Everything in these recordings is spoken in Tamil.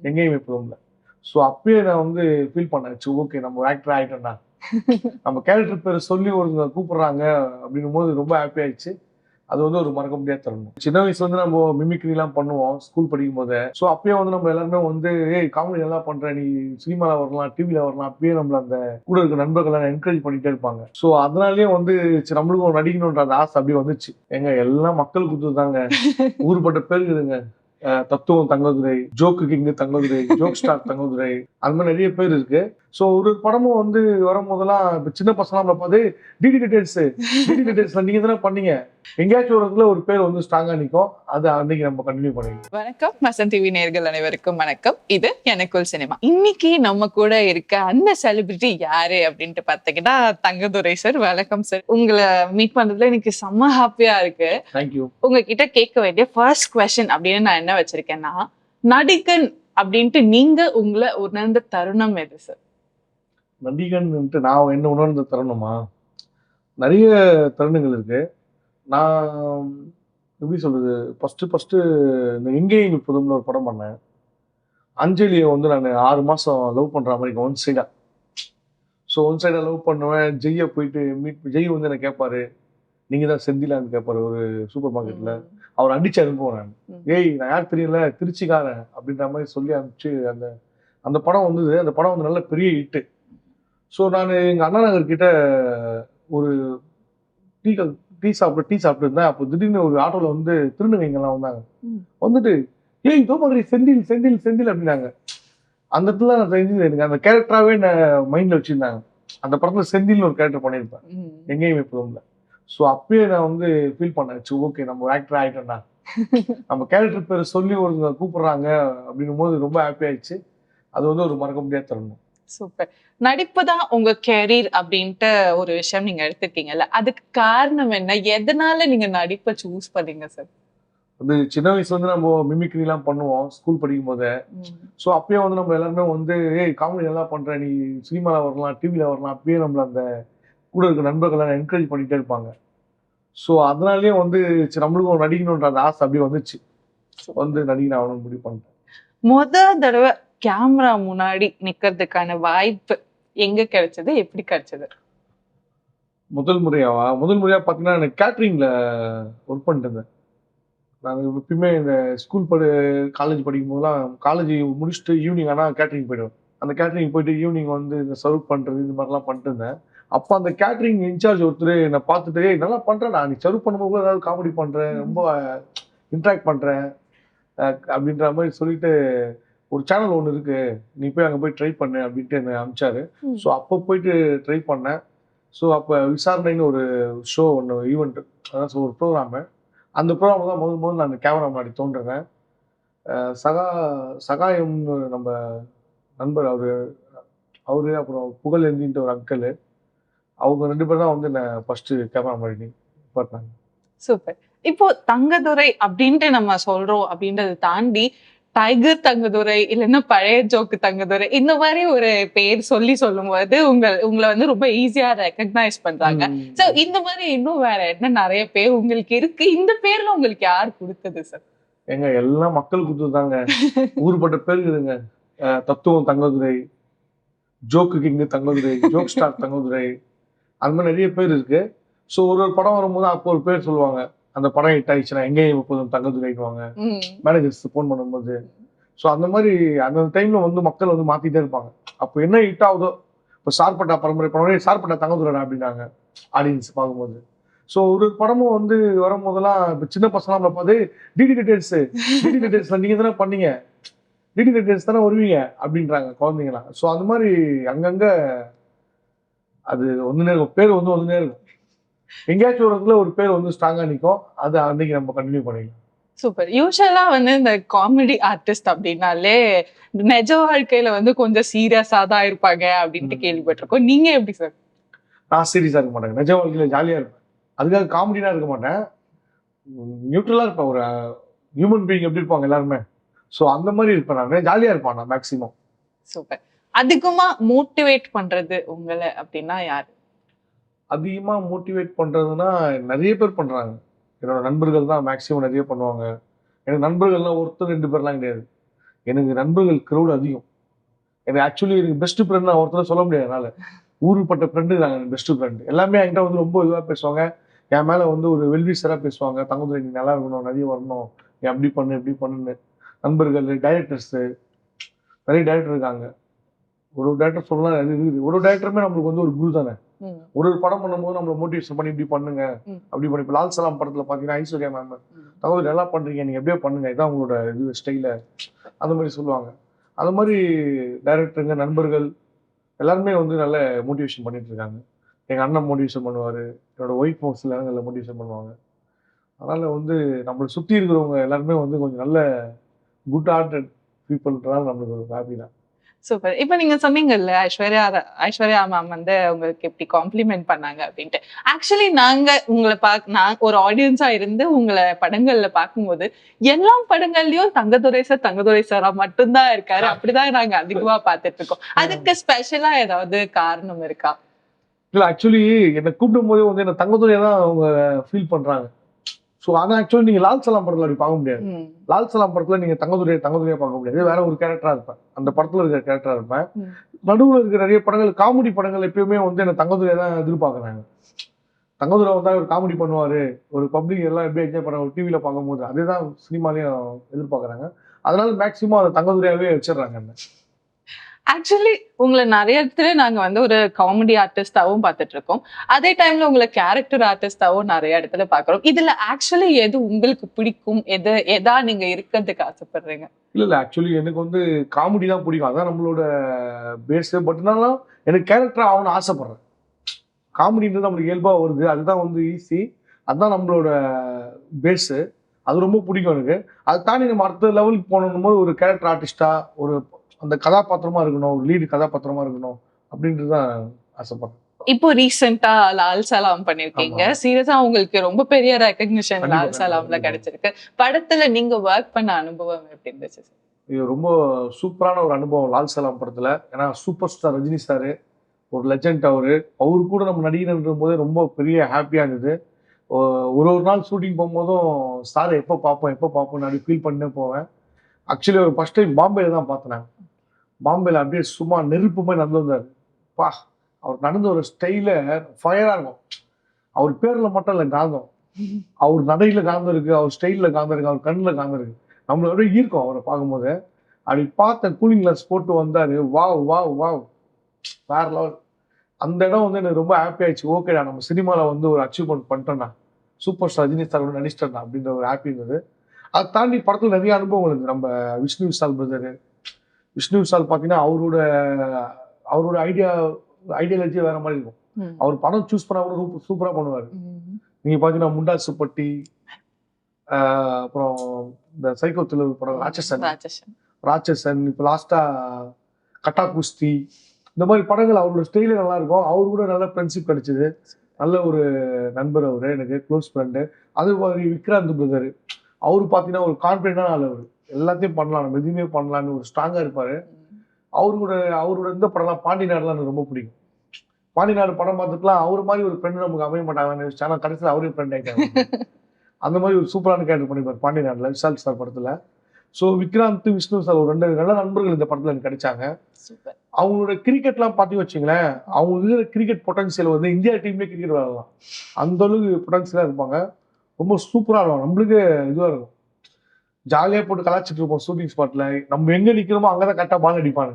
எங்கேயும் எப்போதும்ல. ஸோ அப்பயே நான் வந்து ஃபீல் பண்ணேன். சரி ஓகே நம்ம ஒரு ஆக்டர் ஆயிட்டோம்டா. நம்ம கேரக்டர் பேரை சொல்லி ஒருத்தங்க கூப்பிடுறாங்க அப்படின்னும்போது ரொம்ப ஹாப்பி ஆயிடுச்சு. அது வந்து ஒரு மறக்க முடியாத தருணம். சின்ன வயசுல வந்து நம்ம மிமிக்ரிலாம் பண்ணுவோம் ஸ்கூல் படிக்கும் போதே. ஸோ அப்பயே வந்து நம்ம எல்லாருமே வந்து ஏய் காமெடி நல்லா பண்ற நீ சினிமால வரலாம், டிவில வரலாம். அப்பயே நம்மள அந்த கூட இருக்க நண்பர்கள் என்கரேஜ் பண்ணிட்டே இருப்பாங்க. ஸோ அதனாலயே வந்து சரி நம்மளுக்கும் நடிக்கணுன்ற அந்த ஆசை அப்படியே வந்துச்சு. ஏங்க எல்லாம் மக்கள் குடுத்ததுதாங்க. ஊருப்பட்ட பேர் இருக்குதுங்க. தத்துவம் Thangadurai, joke king Thangadurai, joke star Thangadurai, அது மாதிரி நிறைய பேர் இருக்கு. ஸோ ஒரு படமும் வந்து வரும்போதெல்லாம் இப்ப சின்ன பசங்கலாம் நம்மள பார்த்து டிடி டீடைல்ஸ் நீங்க தானே பண்ணீங்க. எங்கேயாச்சும் ஒரு இடத்துல ஒரு பேர் வந்து ஸ்ட்ராங்கா நிக்கும். அது அன்னைக்கு நம்ம கண்டினியூ பண்ணிக்கலாம். வணக்கம் வசந்த் டிவி நேயர்கள் அனைவருக்கும் வணக்கம். இது எனக்குள் சினிமா. இன்னைக்கு நம்ம கூட இருக்க அந்த செலிபிரிட்டி யாரு அப்படின்ட்டு பாத்தீங்கன்னா தங்கதுரை சார். வணக்கம் சார். உங்களை மீட் பண்றதுல எனக்கு செம்ம ஹாப்பியா இருக்கு. தேங்க்யூ. உங்ககிட்ட கேட்க வேண்டிய ஃபர்ஸ்ட் கொஸ்டின் அப்படின்னு நான் என்ன வச்சிருக்கேன்னா, நடிகன் அப்படின்ட்டு நீங்க உங்களை உணர்ந்த தருணம் எது சார்? நடிகன்ட்டு நான் என்ன உணர்ந்த தருணமா? நிறைய தருணங்கள் இருக்கு. நான் எப்படி சொல்றது? ஃபர்ஸ்ட்டு இந்த எங்கேயும் எப்போதும்னு ஒரு படம் பண்ணேன். அஞ்சலிய வந்து நானு 6 மாசம் லவ் பண்ற மாரி ஒன் சைடா. ஸோ ஒன் சைடா லவ் பண்ணுவேன். ஜெய்ய போயிட்டு ஜெய் வந்து என்ன கேட்பாரு. நீங்க தான் செந்திலான்னு கேட்பாரு ஒரு சூப்பர் மார்க்கெட்ல. அவர் அடிச்சு அனுப்புவேன் நானு. ஏய் நான் யார் தெரியல திருச்சிக்காரன் அப்படின்ற மாதிரி சொல்லி அனுப்பிச்சு அந்த அந்த படம் வந்தது. அந்த படம் வந்து நல்ல பெரிய ஹிட்டு. ஸோ நானு எங்க அண்ணா நகர் கிட்ட ஒரு டீ டீ சாப்பிட்டு இருந்தேன். அப்போ திடீர்னு ஒரு ஆட்டோல வந்து திருநங்கைங்கலாம் வந்தாங்க. வந்துட்டு ஏய் இதோ மாதிரி செந்தில் அப்படின்னாங்க. அந்த இடத்துல நான் தெரிஞ்சது எனக்கு அந்த கேரக்டராவே நான் மைண்ட்ல வச்சிருந்தாங்க. அந்த படத்துல செந்தில்னு ஒரு கேரக்டர் பண்ணியிருப்பேன். எங்கேயும் எப்போதும்ல. ஸோ அப்பயே நான் வந்து ஃபீல் பண்ணேன். சரி ஓகே நம்ம ஒரு ஆக்டர் ஆயிட்டோம்டா. நம்ம கேரக்டர் பேரை சொல்லி ஒருத்தங்க கூப்பிடுறாங்க அப்படின்னும்போது ரொம்ப ஹாப்பி ஆயிடுச்சு. அது வந்து ஒரு மறக்க முடியாத தருணம். சூப்பர். நடிப்பு தான் உங்க கேரியர் அப்படின்ட்டு ஒரு விஷயம் நீங்க எடுத்திருக்கீங்கல்ல, அதுக்கு காரணம் என்ன? எதனால நீங்க நடிப்பை சூஸ் பண்ணீங்க சார்? அது சின்ன வயசுல வந்து நம்ம மிமிக்ரிலாம் பண்ணுவோம் ஸ்கூல் படிக்கும் போதே. ஸோ அப்பயே வந்து நம்ம எல்லாருமே வந்து ஏய் காமெடி நல்லா பண்ற நீ சினிமால வரலாம், டிவில வரலாம். அப்பயே நம்மள அந்த கூட இருக்க நண்பர்கள் என்கரேஜ் பண்ணிட்டே இருப்பாங்க. ஸோ அதனாலயே வந்து சரி நம்மளுக்கும் நடிக்கணுன்ற அந்த ஆசை அப்படியே வந்துச்சு. வந்து நடிகன் ஆகணும்னு முடிவு பண்ணிட்டேன். முத தடவை கேமரா முன்னாடி நிக்கிறதுக்கான வாய்ப்பு எங்க கிடைச்சது? எப்படி கிடைச்சது? முதல் முறையா பார்த்தீங்கன்னா எனக்கு கேட்டரிங்ல ஒர்க் பண்ணிட்டு இருந்தேன். நாங்க எப்பயுமே இந்த காலேஜ் படிக்கும் போதெல்லாம் காலேஜ் முடிச்சுட்டு ஈவினிங் ஆனா கேட்டரிங் போயிடுவேன். அந்த கேட்டரிங் போயிட்டு ஈவினிங் வந்து இந்த சர்வ் பண்றது இது மாதிரிலாம் பண்ணிட்டு இருந்தேன். அப்ப அந்த கேட்டரிங் இன்சார்ஜ் ஒருத்தர் என்ன பார்த்துட்டு ஏய் நல்லா பண்றடா நீ சர்வ் பண்ணும்போது கூட ஏதாவது காமெடி பண்ற ரொம்ப இன்டராக்ட் பண்ற அப்படின்ற மாதிரி சொல்லிட்டு ஒரு சேனல் ஒன்று இருக்கு நீ போய் அங்கே போய் ட்ரை பண்ணு அப்படின்ட்டு என்ன அனுப்பிச்சாரு. ஸோ அப்போ போயிட்டு ட்ரை பண்ணேன். ஸோ அப்போ விசாரணைன்னு ஒரு ஷோ ஒன்று ஈவெண்ட் அதான் ஒரு ப்ரோக்ராமு. அந்த ப்ரோக்ராம் தான் முதல் நான் கேமரா முன்னாடி தோன்றுறேன். சகா சகாயம்னு நம்ம நண்பர் அவரு அவரு அப்புறம் புகழேந்தின்ட்டு ஒரு அங்கிள். அவங்க 2 பேர் தான் வந்து என்ன ஃபர்ஸ்ட் கேமரா முன்னாடி நிப்பாட்டினாங்க. சூப்பர். இப்போ தங்கதுரை அப்படின்ட்டு நம்ம சொல்றோம் அப்படின்றத தாண்டி டைகர் தங்கதுரை இல்லைன்னா பழைய ஜோக்கு தங்கதுரை இந்த மாதிரி ஒரு பேர் சொல்லும்போது உங்களை வந்து ரொம்ப ஈஸியா ரெக்கக்னைஸ் பண்றாங்க. சோ இந்த மாதிரி இன்னும் வேற என்ன நிறைய பேர் உங்களுக்கு இருக்கு. இந்த பேர்ல உங்களுக்கு யார் கொடுத்தது சார்? ஏங்க எல்லாம் மக்கள் குடுத்ததுதாங்க. ஊருப்பட்ட பேர் இருக்குதுங்க. தத்துவம் Thangadurai, joke king Thangadurai, joke star Thangadurai, அது மாதிரி நிறைய பேர் இருக்கு. ஸோ ஒரு படம் வரும்போது அப்போ ஒரு பேர் சொல்லுவாங்க. அந்த படம் ஹிட் ஆயிடுச்சுன்னா எங்கேயும் எப்போதும் தங்கதுரைன்னுவாங்க. மேனேஜர்ஸ் ஃபோன் பண்ணும்போது. ஸோ அந்த மாதிரி அந்த டைம்ல வந்து மக்கள் வந்து மாத்திட்டே இருப்பாங்க. அப்போ என்ன ஹிட் ஆகுதோ இப்போ சார்பட்டா பரம்பரை படம் சார்பட்டா தங்கதுரைடா அப்படின்னாங்க ஆடியன்ஸ் பார்க்கும்போது. ஸோ ஒரு படமும் வந்து வரும்போதெல்லாம் இப்போ சின்ன பசங்களாம் பார்த்து டிடி டீடைல்ஸ் நீங்க தானே பண்ணீங்க. டிடி டீடைல்ஸ் தானே வருவீங்க அப்படின்றாங்க குழந்தைங்களாம். ஸோ அந்த மாதிரி அங்கங்க அது வந்துனே இருக்கும். பேர் வந்து வந்துனே இருக்கும். எங்கேயாச்சும் ஒரு இடத்துல ஒரு பேர் வந்து ஸ்ட்ராங்கா நிக்கும். அது அன்னைக்கு நம்ம கண்டினியூ பண்ணிக்கலாம். சூப்பர். யூசுவலா வந்து இந்த காமெடி ஆர்டிஸ்ட் அப்படின்னாலே நிஜ வாழ்க்கையில வந்து கொஞ்சம் சீரியஸா தான் இருப்பாங்க அப்படின்ட்டு கேள்விப்பட்டிருக்கோம். நீங்க எப்படி சார்? நான் சீரியஸா இருக்க மாட்டேன். நிஜ வாழ்க்கையில ஜாலியா இருப்பேன். அதுக்காக காமெடினா இருக்க மாட்டேன். நியூட்ரலா இருப்பேன். ஒரு ஹியூமன் பீயிங் எப்படி இருப்பாங்க எல்லாருமே. ஸோ அந்த மாதிரி இருப்பேன் நான். ஜாலியா இருப்பேன் நான் மேக்ஸிமம். சூப்பர். அதிகமா மோட்டிவேட் பண்றது உங்களை அப்படின்னா யாரு? அதிகமா மோட்டிவேட் பண்றதுன்னா நிறைய பேர் பண்றாங்க. என்னோட நண்பர்கள் தான் மேக்ஸிமம் நிறைய பண்ணுவாங்க. எனக்கு நண்பர்கள்லாம் ஒருத்தர் 2 பேர்லாம் கிடையாது. எனக்கு நண்பர்கள் க்ரௌட் அதிகம். எனக்கு ஆக்சுவலி எனக்கு பெஸ்ட் ஃப்ரெண்ட் நான் ஒருத்தர் சொல்ல முடியாது என்னால. ஊருப்பட்ட ஃப்ரெண்டு நாங்கள் பெஸ்ட் ஃப்ரெண்ட். எல்லாமே என்கிட்ட வந்து ரொம்ப இதுவாக பேசுவாங்க. என் மேலே வந்து ஒரு வெல்விஷராக பேசுவாங்க. தங்கதுரை நீ நல்லா இருக்கணும், நிறைய வரணும், நீ அப்படி பண்ணு இப்படி பண்ணுன்னு. நண்பர்கள், டைரக்டர்ஸு, நிறைய டைரக்டர் இருக்காங்க. ஒரு டேரக்டர் சொல்லலாம் அது இருக்குது. ஒரு டேரக்டருமே நம்மளுக்கு வந்து ஒரு குரு தானே. ஒரு படம் பண்ணும்போது நம்மளை மோட்டிவேஷன் பண்ணி இப்படி பண்ணுங்க அப்படி பண்ணி. இப்போ லால் சலாம் படத்துல பாத்தீங்கன்னா ஐஸ்வர்யா மேம் தகவல் நல்லா பண்றீங்க, நீங்க எப்படியோ பண்ணுங்க, இதான் உங்களோட இது ஸ்டைல, அந்த மாதிரி சொல்லுவாங்க. அந்த மாதிரி டைரக்டருங்க, நண்பர்கள் எல்லாருமே வந்து நல்ல மோட்டிவேஷன் பண்ணிட்டு இருக்காங்க. எங்க அண்ணன் மோட்டிவேஷன் பண்ணுவாரு, என்னோட ஒய்ஃப் சில நேரங்களில் மோட்டிவேஷன் பண்ணுவாங்க. அதனால வந்து நம்மளை சுத்தி இருக்கிறவங்க எல்லாருமே வந்து கொஞ்சம் நல்ல குட் ஹார்ட்டட் பீப்புள்ன்றதால நம்மளுக்கு ஒரு ஹாப்பி தான். சூப்பர். இப்ப நீங்க சொன்னீங்கல்ல ஐஸ்வர்யா மேம் வந்து உங்களுக்கு எப்படி காம்ப்ளிமெண்ட் பண்ணாங்க அப்படின்ட்டு. ஆக்சுவலி நாங்க உங்களை நான் ஒரு ஆடியன்ஸா இருந்து உங்களை படங்கள்ல பார்க்கும்போது எல்லா படங்கள்லயும் தங்கதுரை சாரா மட்டும்தான் இருக்காரு. அப்படிதான் நாங்க அதிகமா பார்த்துட்டு இருக்கோம். அதுக்கு ஸ்பெஷலா ஏதாவது காரணம் இருக்கா? இல்ல ஆக்சுவலி என்னை கூப்பிடும் போதே வந்து என்ன தங்கதுரையா தான் அவங்க ஃபீல் பண்றாங்க. ஸோ ஆனால் ஆக்சுவலி நீங்க லால் சலாம் படத்துல அப்படி பார்க்க முடியாது. லால் சலாம் படத்துல நீங்க தங்கதுரையா பார்க்க முடியாது. வேற ஒரு கேரக்டரா இருப்பேன், அந்த படத்துல இருக்கிற கேரக்டரா இருப்பேன். நடுவில் இருக்கிற நிறைய படங்கள், காமெடி படங்கள் எப்பயுமே வந்து என்ன தங்கதுரையா தான் எதிர்பார்க்கறாங்க. தங்கதுரை வந்தா ஒரு காமெடி பண்ணுவாரு, ஒரு பப்ளிக் எல்லாம் எப்படி என்ஜாய் பண்ண டிவியில பார்க்கும்போது அதேதான் சினிமாலையும் எதிர்பார்க்கறாங்க. அதனால மேக்சிமம் அதை தங்கதுரையாவே வச்சிடறாங்க என்ன. ஆக்சுவலி உங்களை நிறைய இடத்துல நாங்க வந்து ஒரு காமெடி ஆர்டிஸ்டாவும் பார்த்துட்டு இருக்கோம். அதே டைம்ல உங்களை கேரக்டர் ஆர்டிஸ்டாவும் நிறைய இடத்துல பாக்குறோம். இதுல ஆக்சுவலி எது உங்களுக்கு பிடிக்கும், எதா நீங்க இருக்கிறதுக்கு ஆசைப்படுறீங்க? இல்ல ஆக்சுவலி எனக்கு வந்து காமெடி தான் பிடிக்கும், அதான் நம்மளோட பேஸ். பட் இருந்தாலும் எனக்கு கேரக்டர் ஆகணும்னு ஆசைப்படுறேன். காமெடின்றது நம்மளுக்கு இயல்பா வருது, அதுதான் வந்து ஈஸி, அதுதான் நம்மளோட பேஸு. அது ரொம்ப பிடிக்கும் எனக்கு. அதை தாண்டி நம்ம அடுத்த லெவலுக்கு போகணும் போது ஒரு கேரக்டர் ஆர்டிஸ்டா, ஒரு அந்த கதாபாத்திரமா இருக்கணும், ஒரு லீடு கதாபாத்திரமா இருக்கணும் அப்படின்றது தான் ஆசைப்படுறேன். இப்போ ரீசெண்டா லால் சலாம் பண்ணிருக்கீங்க. சீரியஸா உங்களுக்கு ரொம்ப பெரிய ரெகக்னிஷன் லால் சலாம்ல கிடைச்சிருக்கு. படத்துல நீங்க ஒர்க் பண்ண அனுபவம் எப்படி இருந்துச்சு? இது ரொம்ப சூப்பரான ஒரு அனுபவம் லால் சலாம் படத்துல. ஏன்னா சூப்பர் ஸ்டார் ரஜினி சாரு, ஒரு லெஜண்ட். அவரு கூட நம்ம நடிகர்ன்ற போதே ரொம்ப பெரிய ஹாப்பியா இருந்தது. ஒரு நாள் ஷூட்டிங் போகும்போதும் சார் எப்போ பார்ப்போம் அப்படி ஃபீல் பண்ணே போவேன். ஆக்சுவலி ஒரு ஃபர்ஸ்ட் டைம் பாம்பேல தான் பார்த்தேன். பாம்பேல அப்படியே சும்மா நெருப்பு மாதிரி நடந்து வந்தார். பா, அவர் நடந்த ஒரு ஸ்டைல ஃபயரா இருக்கும். அவர் பேர்ல மட்டும் இல்லை காந்தம், அவர் நடையில காந்தம் இருக்கு, அவர் ஸ்டைல்ல காந்தம் இருக்கு, அவர் கண்ணுல காந்தம் இருக்கு. நம்மள அப்படியே ஈர்க்கும் அவரை பார்க்கும்போது. அப்படி பார்த்த கூலிங் கிளாஸ் போட்டு வந்தாரு. வாவ் வாவ் வாவ், வேற லெவல். அந்த இடம் வந்து எனக்கு ரொம்ப ஹாப்பி ஆயிடுச்சு. ஓகேடா, நம்ம சினிமால வந்து ஒரு அச்சீவ்மெண்ட் பண்ணிட்டோம்னா, சூப்பர் ஸ்டார் ரஜினி சார் நடிச்சிட்டா அப்படின்ற ஒரு ஹாப்பி இருந்தது. அதை தாண்டி படத்துல நிறைய அனுபவங்கள் இருக்கு. நம்ம விஷ்ணு விஷால் பிரதரு, விஷ்ணு விஷால் பார்த்தீங்கன்னா அவரோட ஐடியாலஜியே வேற மாதிரி இருக்கும். அவர் படம் சூஸ் பண்ணா கூட சூப்பரா பண்ணுவாரு. நீங்க பாத்தீங்கன்னா முண்டாசு பட்டி, அப்புறம் இந்த சைக்கோ த்ரில்லர் படம் ராட்சசன், இப்ப லாஸ்டா கட்டா குஸ்தி, இந்த மாதிரி படங்கள் அவரோட ஸ்டைலே நல்லா இருக்கும். அவரு கூட நல்ல ஃப்ரெண்ட்ஷிப் கிடைச்சது. நல்ல ஒரு நண்பர் அவரு, எனக்கு க்ளோஸ் ஃப்ரெண்டு. அது மாதிரி விக்ராந்த் பிரதர், அவரு பாத்தீங்கன்னா ஒரு கான்பிடென்டான ஆள். அவரு எல்லாத்தையும் பண்ணலாம், நம்ம எதுவுமே பண்ணலான்னு ஒரு ஸ்ட்ராங்கா இருப்பாரு. அவரோட இந்த படம்லாம் பாண்டி நாடுலாம் எனக்கு ரொம்ப பிடிக்கும். பாண்டி நாடு படம் பார்த்துட்டுலாம் அவரு மாதிரி ஒரு ஃப்ரெண்டு நமக்கு அமைய மாட்டாங்கன்னு நினைச்சேன். ஆனா கடைசியில் அவரே ஃப்ரெண்ட் ஆயிட்டாங்க. அந்த மாதிரி ஒரு சூப்பரான கேரக்டர் பண்ணிப்பாரு பாண்டி நாடுல விஷால் சார் படத்துல. ஸோ விக்ராந்த், விஷ்ணு சார் ஒரு 2 நல்ல நண்பர்கள் இந்த படத்துல எனக்கு கிடைச்சாங்க. அவங்களோட கிரிக்கெட்லாம் பார்த்து வச்சுங்களேன், அவங்க இருக்கிற கிரிக்கெட் பொட்டன்சியல் வந்து இந்தியா டீம்லேயே கிரிக்கெட் விளையாடலாம், அந்த அளவுக்கு பொட்டன்சியலா இருப்பாங்க. ரொம்ப சூப்பரா இருக்கும். நம்மளுக்கு இதுவா இருக்கும், ஜாலியா போட்டு கலாச்சிட்டு இருப்போம் ஷூட்டிங் ஸ்பாட்ல. நம்ம எங்க நிக்கிறோமோ அங்கதான் கரெக்டா பால் அடிப்பாங்க.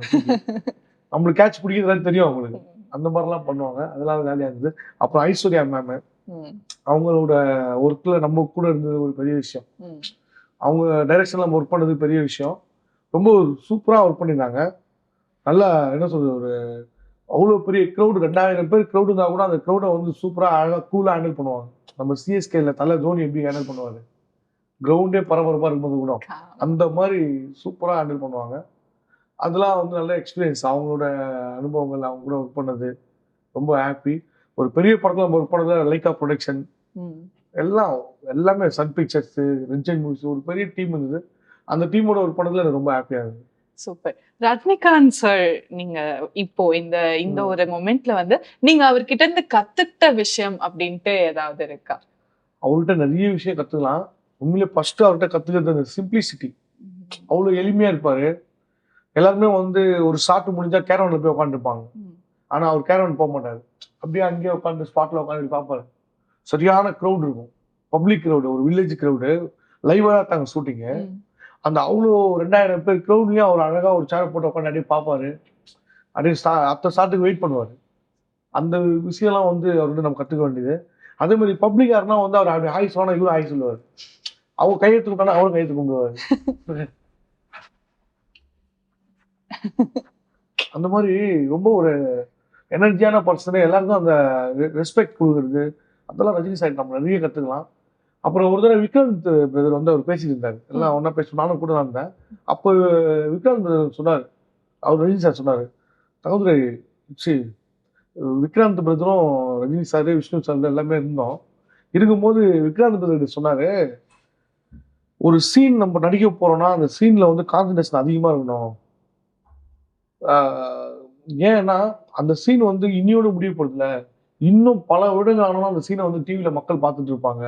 நம்மளுக்கு கேட்ச் பிடிக்கிறது தெரியும் அவங்களுக்கு. அந்த மாதிரிலாம் பண்ணுவாங்க, அதெல்லாம் ஜாலியா இருந்தது. அப்புறம் ஐஸ்வர்யா மேம், அவங்களோட ஒர்க்ல நம்ம கூட இருந்தது ஒரு பெரிய விஷயம். அவங்க டைரக்ஷன்ல நம்ம ஒர்க் பண்ணது பெரிய விஷயம். ரொம்ப சூப்பரா ஒர்க் பண்ணியிருந்தாங்க. நல்லா என்ன சொல்றது, ஒரு அவ்வளோ பெரிய க்ரௌடு, 2000 பேர் க்ரௌடு இருந்தா கூட அந்த க்ரௌடை வந்து சூப்பரா அழகா கூலா ஹேண்டில் பண்ணுவாங்க. நம்ம சிஎஸ்கேல தலை தோனி எப்படி ஹேண்டில் பண்ணுவாரு, கிரவுண்டே பரபரப்பா இருக்கும்போது கூட அந்த மாதிரி சூப்பரா ஹேண்டில் பண்ணுவாங்க. அதெல்லாம் வந்து நல்ல எக்ஸ்பீரியன்ஸ். அவங்களோட அனுபவங்கள், அவங்க கூட ஒர்க் பண்ணது ரொம்ப ஹாப்பி. ஒரு பெரிய படத்துல நம்ம ஒர்க் பண்ணது லைக்கா ப்ரொடக்ஷன், எல்லாமே சன் பிக்சர்ஸ், ரெஞ்சன் மூவிஸ், ஒரு பெரிய டீம் இருந்தது. அந்த டீமோட ஒர்க் பண்ணதுல எனக்கு ரொம்ப ஹாப்பியா இருந்தது. சூப்பர். ரஜினிகாந்த் சார், நீங்க இப்போ இந்த ஒரு மொமெண்ட்ல வந்து நீங்க அவர்கிட்ட இருந்து கத்துக்கிட்ட விஷயம் அப்படின்ட்டு ஏதாவது இருக்கா? அவர்கிட்ட நிறைய விஷயம் கத்துக்கலாம். உண்மையிலே ஃபர்ஸ்ட் அவர்கிட்ட கத்துக்கிறது அந்த சிம்பிளிசிட்டி. அவ்வளோ எளிமையா இருப்பாரு. எல்லாருமே வந்து ஒரு ஷாட் முடிஞ்சா கேரவன்ல போய் உட்காந்துருப்பாங்க. ஆனா அவர் கேரவன் போக மாட்டாரு. அப்படியே அங்கேயே உட்காந்து ஸ்பாட்ல உட்காந்து பார்ப்பாரு. சரியான க்ரௌட் இருக்கும். பப்ளிக் க்ரௌடு, ஒரு வில்லேஜ் க்ரௌடு. லைவா தாங்க ஷூட்டிங்கு. அந்த அவ்வளோ 2000 பேர் க்ரௌட்லயும் அவர் அழகா ஒரு சேர் போட்டு உட்காந்து அப்படியே பார்ப்பாரு. அப்படியே அடுத்த ஷாட்டுக்கு வெயிட் பண்ணுவாரு. அந்த விஷயம்லாம் வந்து அவர் வந்து நம்ம கத்துக்க வேண்டியது. அதே மாதிரி பப்ளிக் யாருன்னா வந்து அவர் அப்படி ஹாய் சொன்னா இவரும் ஹாய் சொல்லுவாரு. அவங்க கையெழுத்து கும்பிட்டானா அவரும் கையெழுத்து கும்பிடுவாரு. அந்த மாதிரி ரொம்ப ஒரு எனர்ஜியான பர்சனு. எல்லாருக்கும் அந்த ரெஸ்பெக்ட் கொடுக்குறது அதெல்லாம் ரஜினி சார் நம்ம நிறைய கத்துக்கலாம். அப்புறம் ஒரு தடவை விக்ராந்த் பிரதர் வந்து அவர் பேசிட்டு இருந்தாரு. எல்லாம் ஒன்னா பேசி நானும் கூட தான் இருந்தேன். அப்போ விக்ராந்த் பிரதர் சொன்னார், அவர் ரஜினி சார் சொன்னாரு, தகுதுரை சி விக்ராந்த் பிரதரும் ரஜினி சார் விஷ்ணு சார் எல்லாமே இருந்தோம். இருக்கும்போது விக்ராந்த் பிரதர் சொன்னாரு, ஒரு சீன் நம்ம நடிக்க போறோம்னா அந்த சீன்ல வந்து கான்சன்ட்ரேஷன் அதிகமா இருக்கணும். ஏன்னா அந்த சீன் வந்து இன்னியோட முடிவு போறதுல இன்னும் பல வருடங்கள் ஆனாலும் அந்த சீனை வந்து டிவியில மக்கள் பார்த்துட்டு இருப்பாங்க.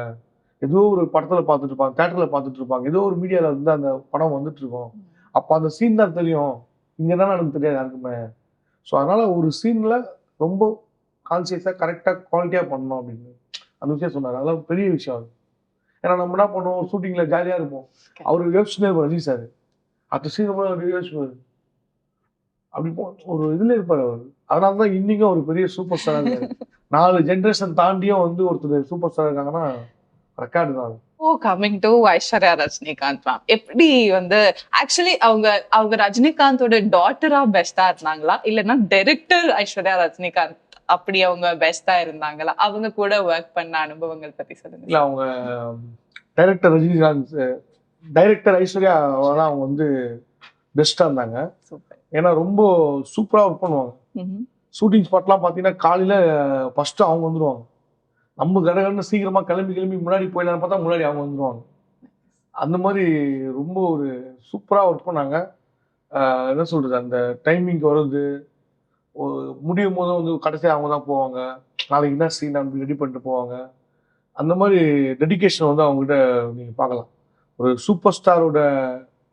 ஏதோ ஒரு படத்துல பார்த்துட்டு இருப்பாங்க, தியேட்டர்ல பார்த்துட்டு இருப்பாங்க, ஏதோ ஒரு மீடியால வந்து அந்த படம் வந்துட்டு இருக்கும். அப்ப அந்த சீன் தான் தெரியும். இங்க என்னன்னா எனக்கு தெரியாது யாருக்குமே. ஸோ அதனால ஒரு சீன்ல ரொம்ப கான்சியஸா கரெக்டா குவாலிட்டியா பண்ணணும் அப்படின்னு அந்த விஷயம் சொன்னாரு. அதெல்லாம் பெரிய விஷயம் அது. ஏன்னா நம்ம என்ன பண்ணுவோம், ஷூட்டிங்ல ஜாலியா இருப்போம். அவரு யோசிச்சுட்டே இருப்பார் ரஜினி சார். அடுத்த சீன் யோசிச்சுவாரு. அப்படி ஒரு இதுல இருப்பாரு அவர். அதனால தான் இன்னைக்கும் ஒரு பெரிய சூப்பர் ஸ்டாரா இருக்காரு. 4 ஜெனரேஷன் தாண்டியும் வந்து ஒருத்தர் சூப்பர் ஸ்டார் இருக்காங்கன்னா ரெக்கார்டு தான். Coming to Aishwarya Rajinikanth ma'am, எப்படி வந்து ஆக்சுவலி அவங்க அவங்க ரஜினிகாந்தோட டாட்டரா பெஸ்டா இருந்தாங்களா, இல்லைன்னா டைரக்டர் ஐஸ்வர்யா ரஜினிகாந்த் அப்படி அவங்க பெஸ்டா இருந்தாங்களா? அவங்க கூட ஒர்க் பண்ண அனுபவங்கள் பத்தி சொல்லுங்க. இல்ல அவங்க டைரக்டர் ரஜினிகாந்த், டைரக்டர் ஐஸ்வர்யா தான் அவங்க வந்து பெஸ்டா இருந்தாங்க. ஏன்னா ரொம்ப சூப்பரா ஒர்க் பண்ணுவாங்க. ஷூட்டிங் ஸ்பாட்லாம் பார்த்தீங்கன்னா காலையில ஃபர்ஸ்ட் அவங்க வந்துருவாங்க. நம்ம கடகடன்னு சீக்கிரமா கிளம்பி முன்னாடி போயிடலான்னு பார்த்தா முன்னாடி அவங்க வந்துருவாங்க. அந்த மாதிரி ரொம்ப ஒரு சூப்பரா ஒர்க் பண்ணாங்க. என்ன சொல்றது, அந்த டைமிங்க்கு வர்றது முடியும் போதும் வந்து கடைசியாக அவங்க தான் போவாங்க. நாளைக்கு என்ன சீன் அப்படி ரெடி பண்ணிட்டு போவாங்க. அந்த மாதிரி டெடிகேஷன் வந்து அவங்ககிட்ட நீங்க பார்க்கலாம். ஒரு சூப்பர் ஸ்டாரோட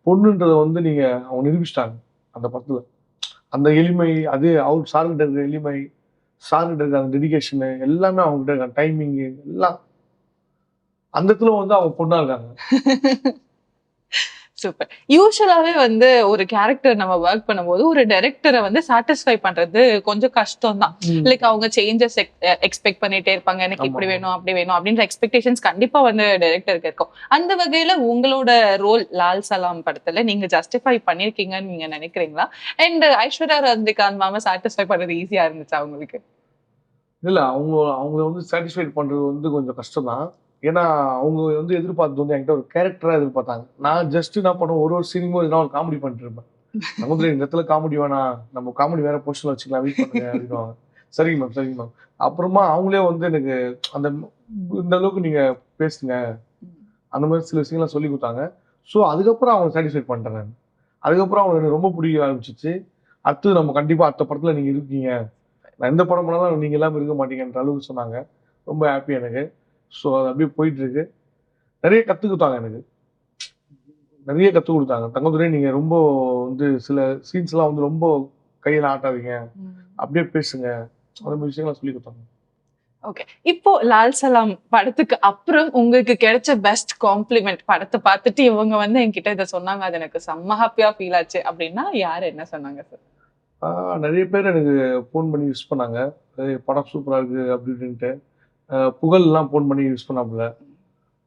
பொண்ணுன்றதை வந்து நீங்க அவங்க நிரூபிச்சிட்டாங்க அந்த படத்துல. அந்த எளிமை, அது அவர் சார்கிட்ட இருக்கிற எளிமை, சார்கிட்ட இருக்கிற அந்த டெடிகேஷனு எல்லாமே அவங்ககிட்ட இருக்க டைமிங்கு எல்லாம் அந்த இடத்துல வந்து அவங்க பொண்ணா இருக்காங்க. சூப்பர். யூசுவலாவே வந்து ஒரு கேரக்டர் நம்ம ஒர்க் பண்ணும்போது ஒரு டைரக்டரை வந்து சாட்டிஸ்ஃபை பண்றது கொஞ்சம் கஷ்டம் தான். லைக் அவங்க சேஞ்சஸ் எக்ஸ்பெக்ட் பண்ணிட்டே இருப்பாங்க, எனக்கு இப்படி வேணும் அப்படி வேணும் அப்படின்ற எக்ஸ்பெக்டேஷன்ஸ் கண்டிப்பா வந்து டைரக்டருக்கு இருக்கும். அந்த வகையில உங்களோட ரோல் லால் சலாம் படத்துல நீங்க ஜஸ்டிஃபை பண்ணிருக்கீங்கன்னு நீங்க நினைக்கிறீங்களா? அண்ட் ஐஸ்வர்யா ரஜினிகாந்த் மாமா சாட்டிஸ்ஃபை பண்றது ஈஸியா இருந்துச்சா உங்களுக்கு? இல்ல அவங்கள வந்து சாட்டிஸ்ஃபைட் பண்றது வந்து கொஞ்சம் கஷ்டம் தான். ஏன்னா அவங்க வந்து எதிர்பார்த்தது வந்து என்கிட்ட ஒரு கேரக்டரா எதிர்பார்த்தாங்க. நான் ஜஸ்ட் என்ன பண்ணுவேன், ஒரு சீனிங்கும் எதனா ஒரு காமெடி பண்ணிட்டு இருப்பேன். நமக்கு இந்த இடத்துல காமெடி வேணாம், நம்ம காமெடி வேற பொசிஷன்ல வச்சுக்கலாம், வெயிட் பண்ணுங்க அப்படின்னுவாங்க. சரிங்க மேம் சரிங்க மேம். அப்புறமா அவங்களே வந்து எனக்கு அந்த இந்த அளவுக்கு நீங்க பேசுங்க அந்த மாதிரி சில விஷயங்கள்லாம் சொல்லி கொடுத்தாங்க. ஸோ அதுக்கப்புறம் அவங்க சாட்டிஸ்ஃபைட் பண்ணிட்டேன் நான். அதுக்கப்புறம் அவங்க எனக்கு ரொம்ப பிடிக்க ஆரம்பிச்சிச்சு. அடுத்து நம்ம கண்டிப்பா அடுத்த படத்துல நீங்க இருக்கீங்க, நான் எந்த படம் பண்ணாலும் நீங்க எல்லாம் இருக்க மாட்டீங்கன்ற அளவுக்கு சொன்னாங்க. ரொம்ப ஹாப்பி எனக்கு. ஸோ அது அப்படியே போயிட்டு இருக்கு. நிறைய கற்றுக் கொடுத்தாங்க எனக்கு. நிறைய கற்றுக் கொடுத்தாங்க. தங்கதுரை நீங்க ரொம்ப வந்து சில சீன்ஸ்லாம் வந்து ரொம்ப கையில ஆட்டாதீங்க, அப்படியே பேசுங்க, அந்த மாதிரி விஷயங்கள்லாம் சொல்லி கொடுத்தாங்க. ஓகே. இப்போ லால் சலாம் படத்துக்கு அப்புறம் உங்களுக்கு கிடைச்ச பெஸ்ட் காம்ப்ளிமெண்ட், படத்தை பார்த்துட்டு இவங்க வந்து என்கிட்ட இதை சொன்னாங்க, அது எனக்கு செம்ம ஹாப்பியா ஃபீல் ஆச்சு அப்படின்னா யாரு என்ன சொன்னாங்க சார்? நிறைய பேர் எனக்கு ஃபோன் பண்ணி யூஸ் பண்ணாங்க. படம் சூப்பரா இருக்கு அப்படி இப்படின்ட்டு. புகழ்லாம் ஃபோன் பண்ணி யூஸ் பண்ணாப்புல.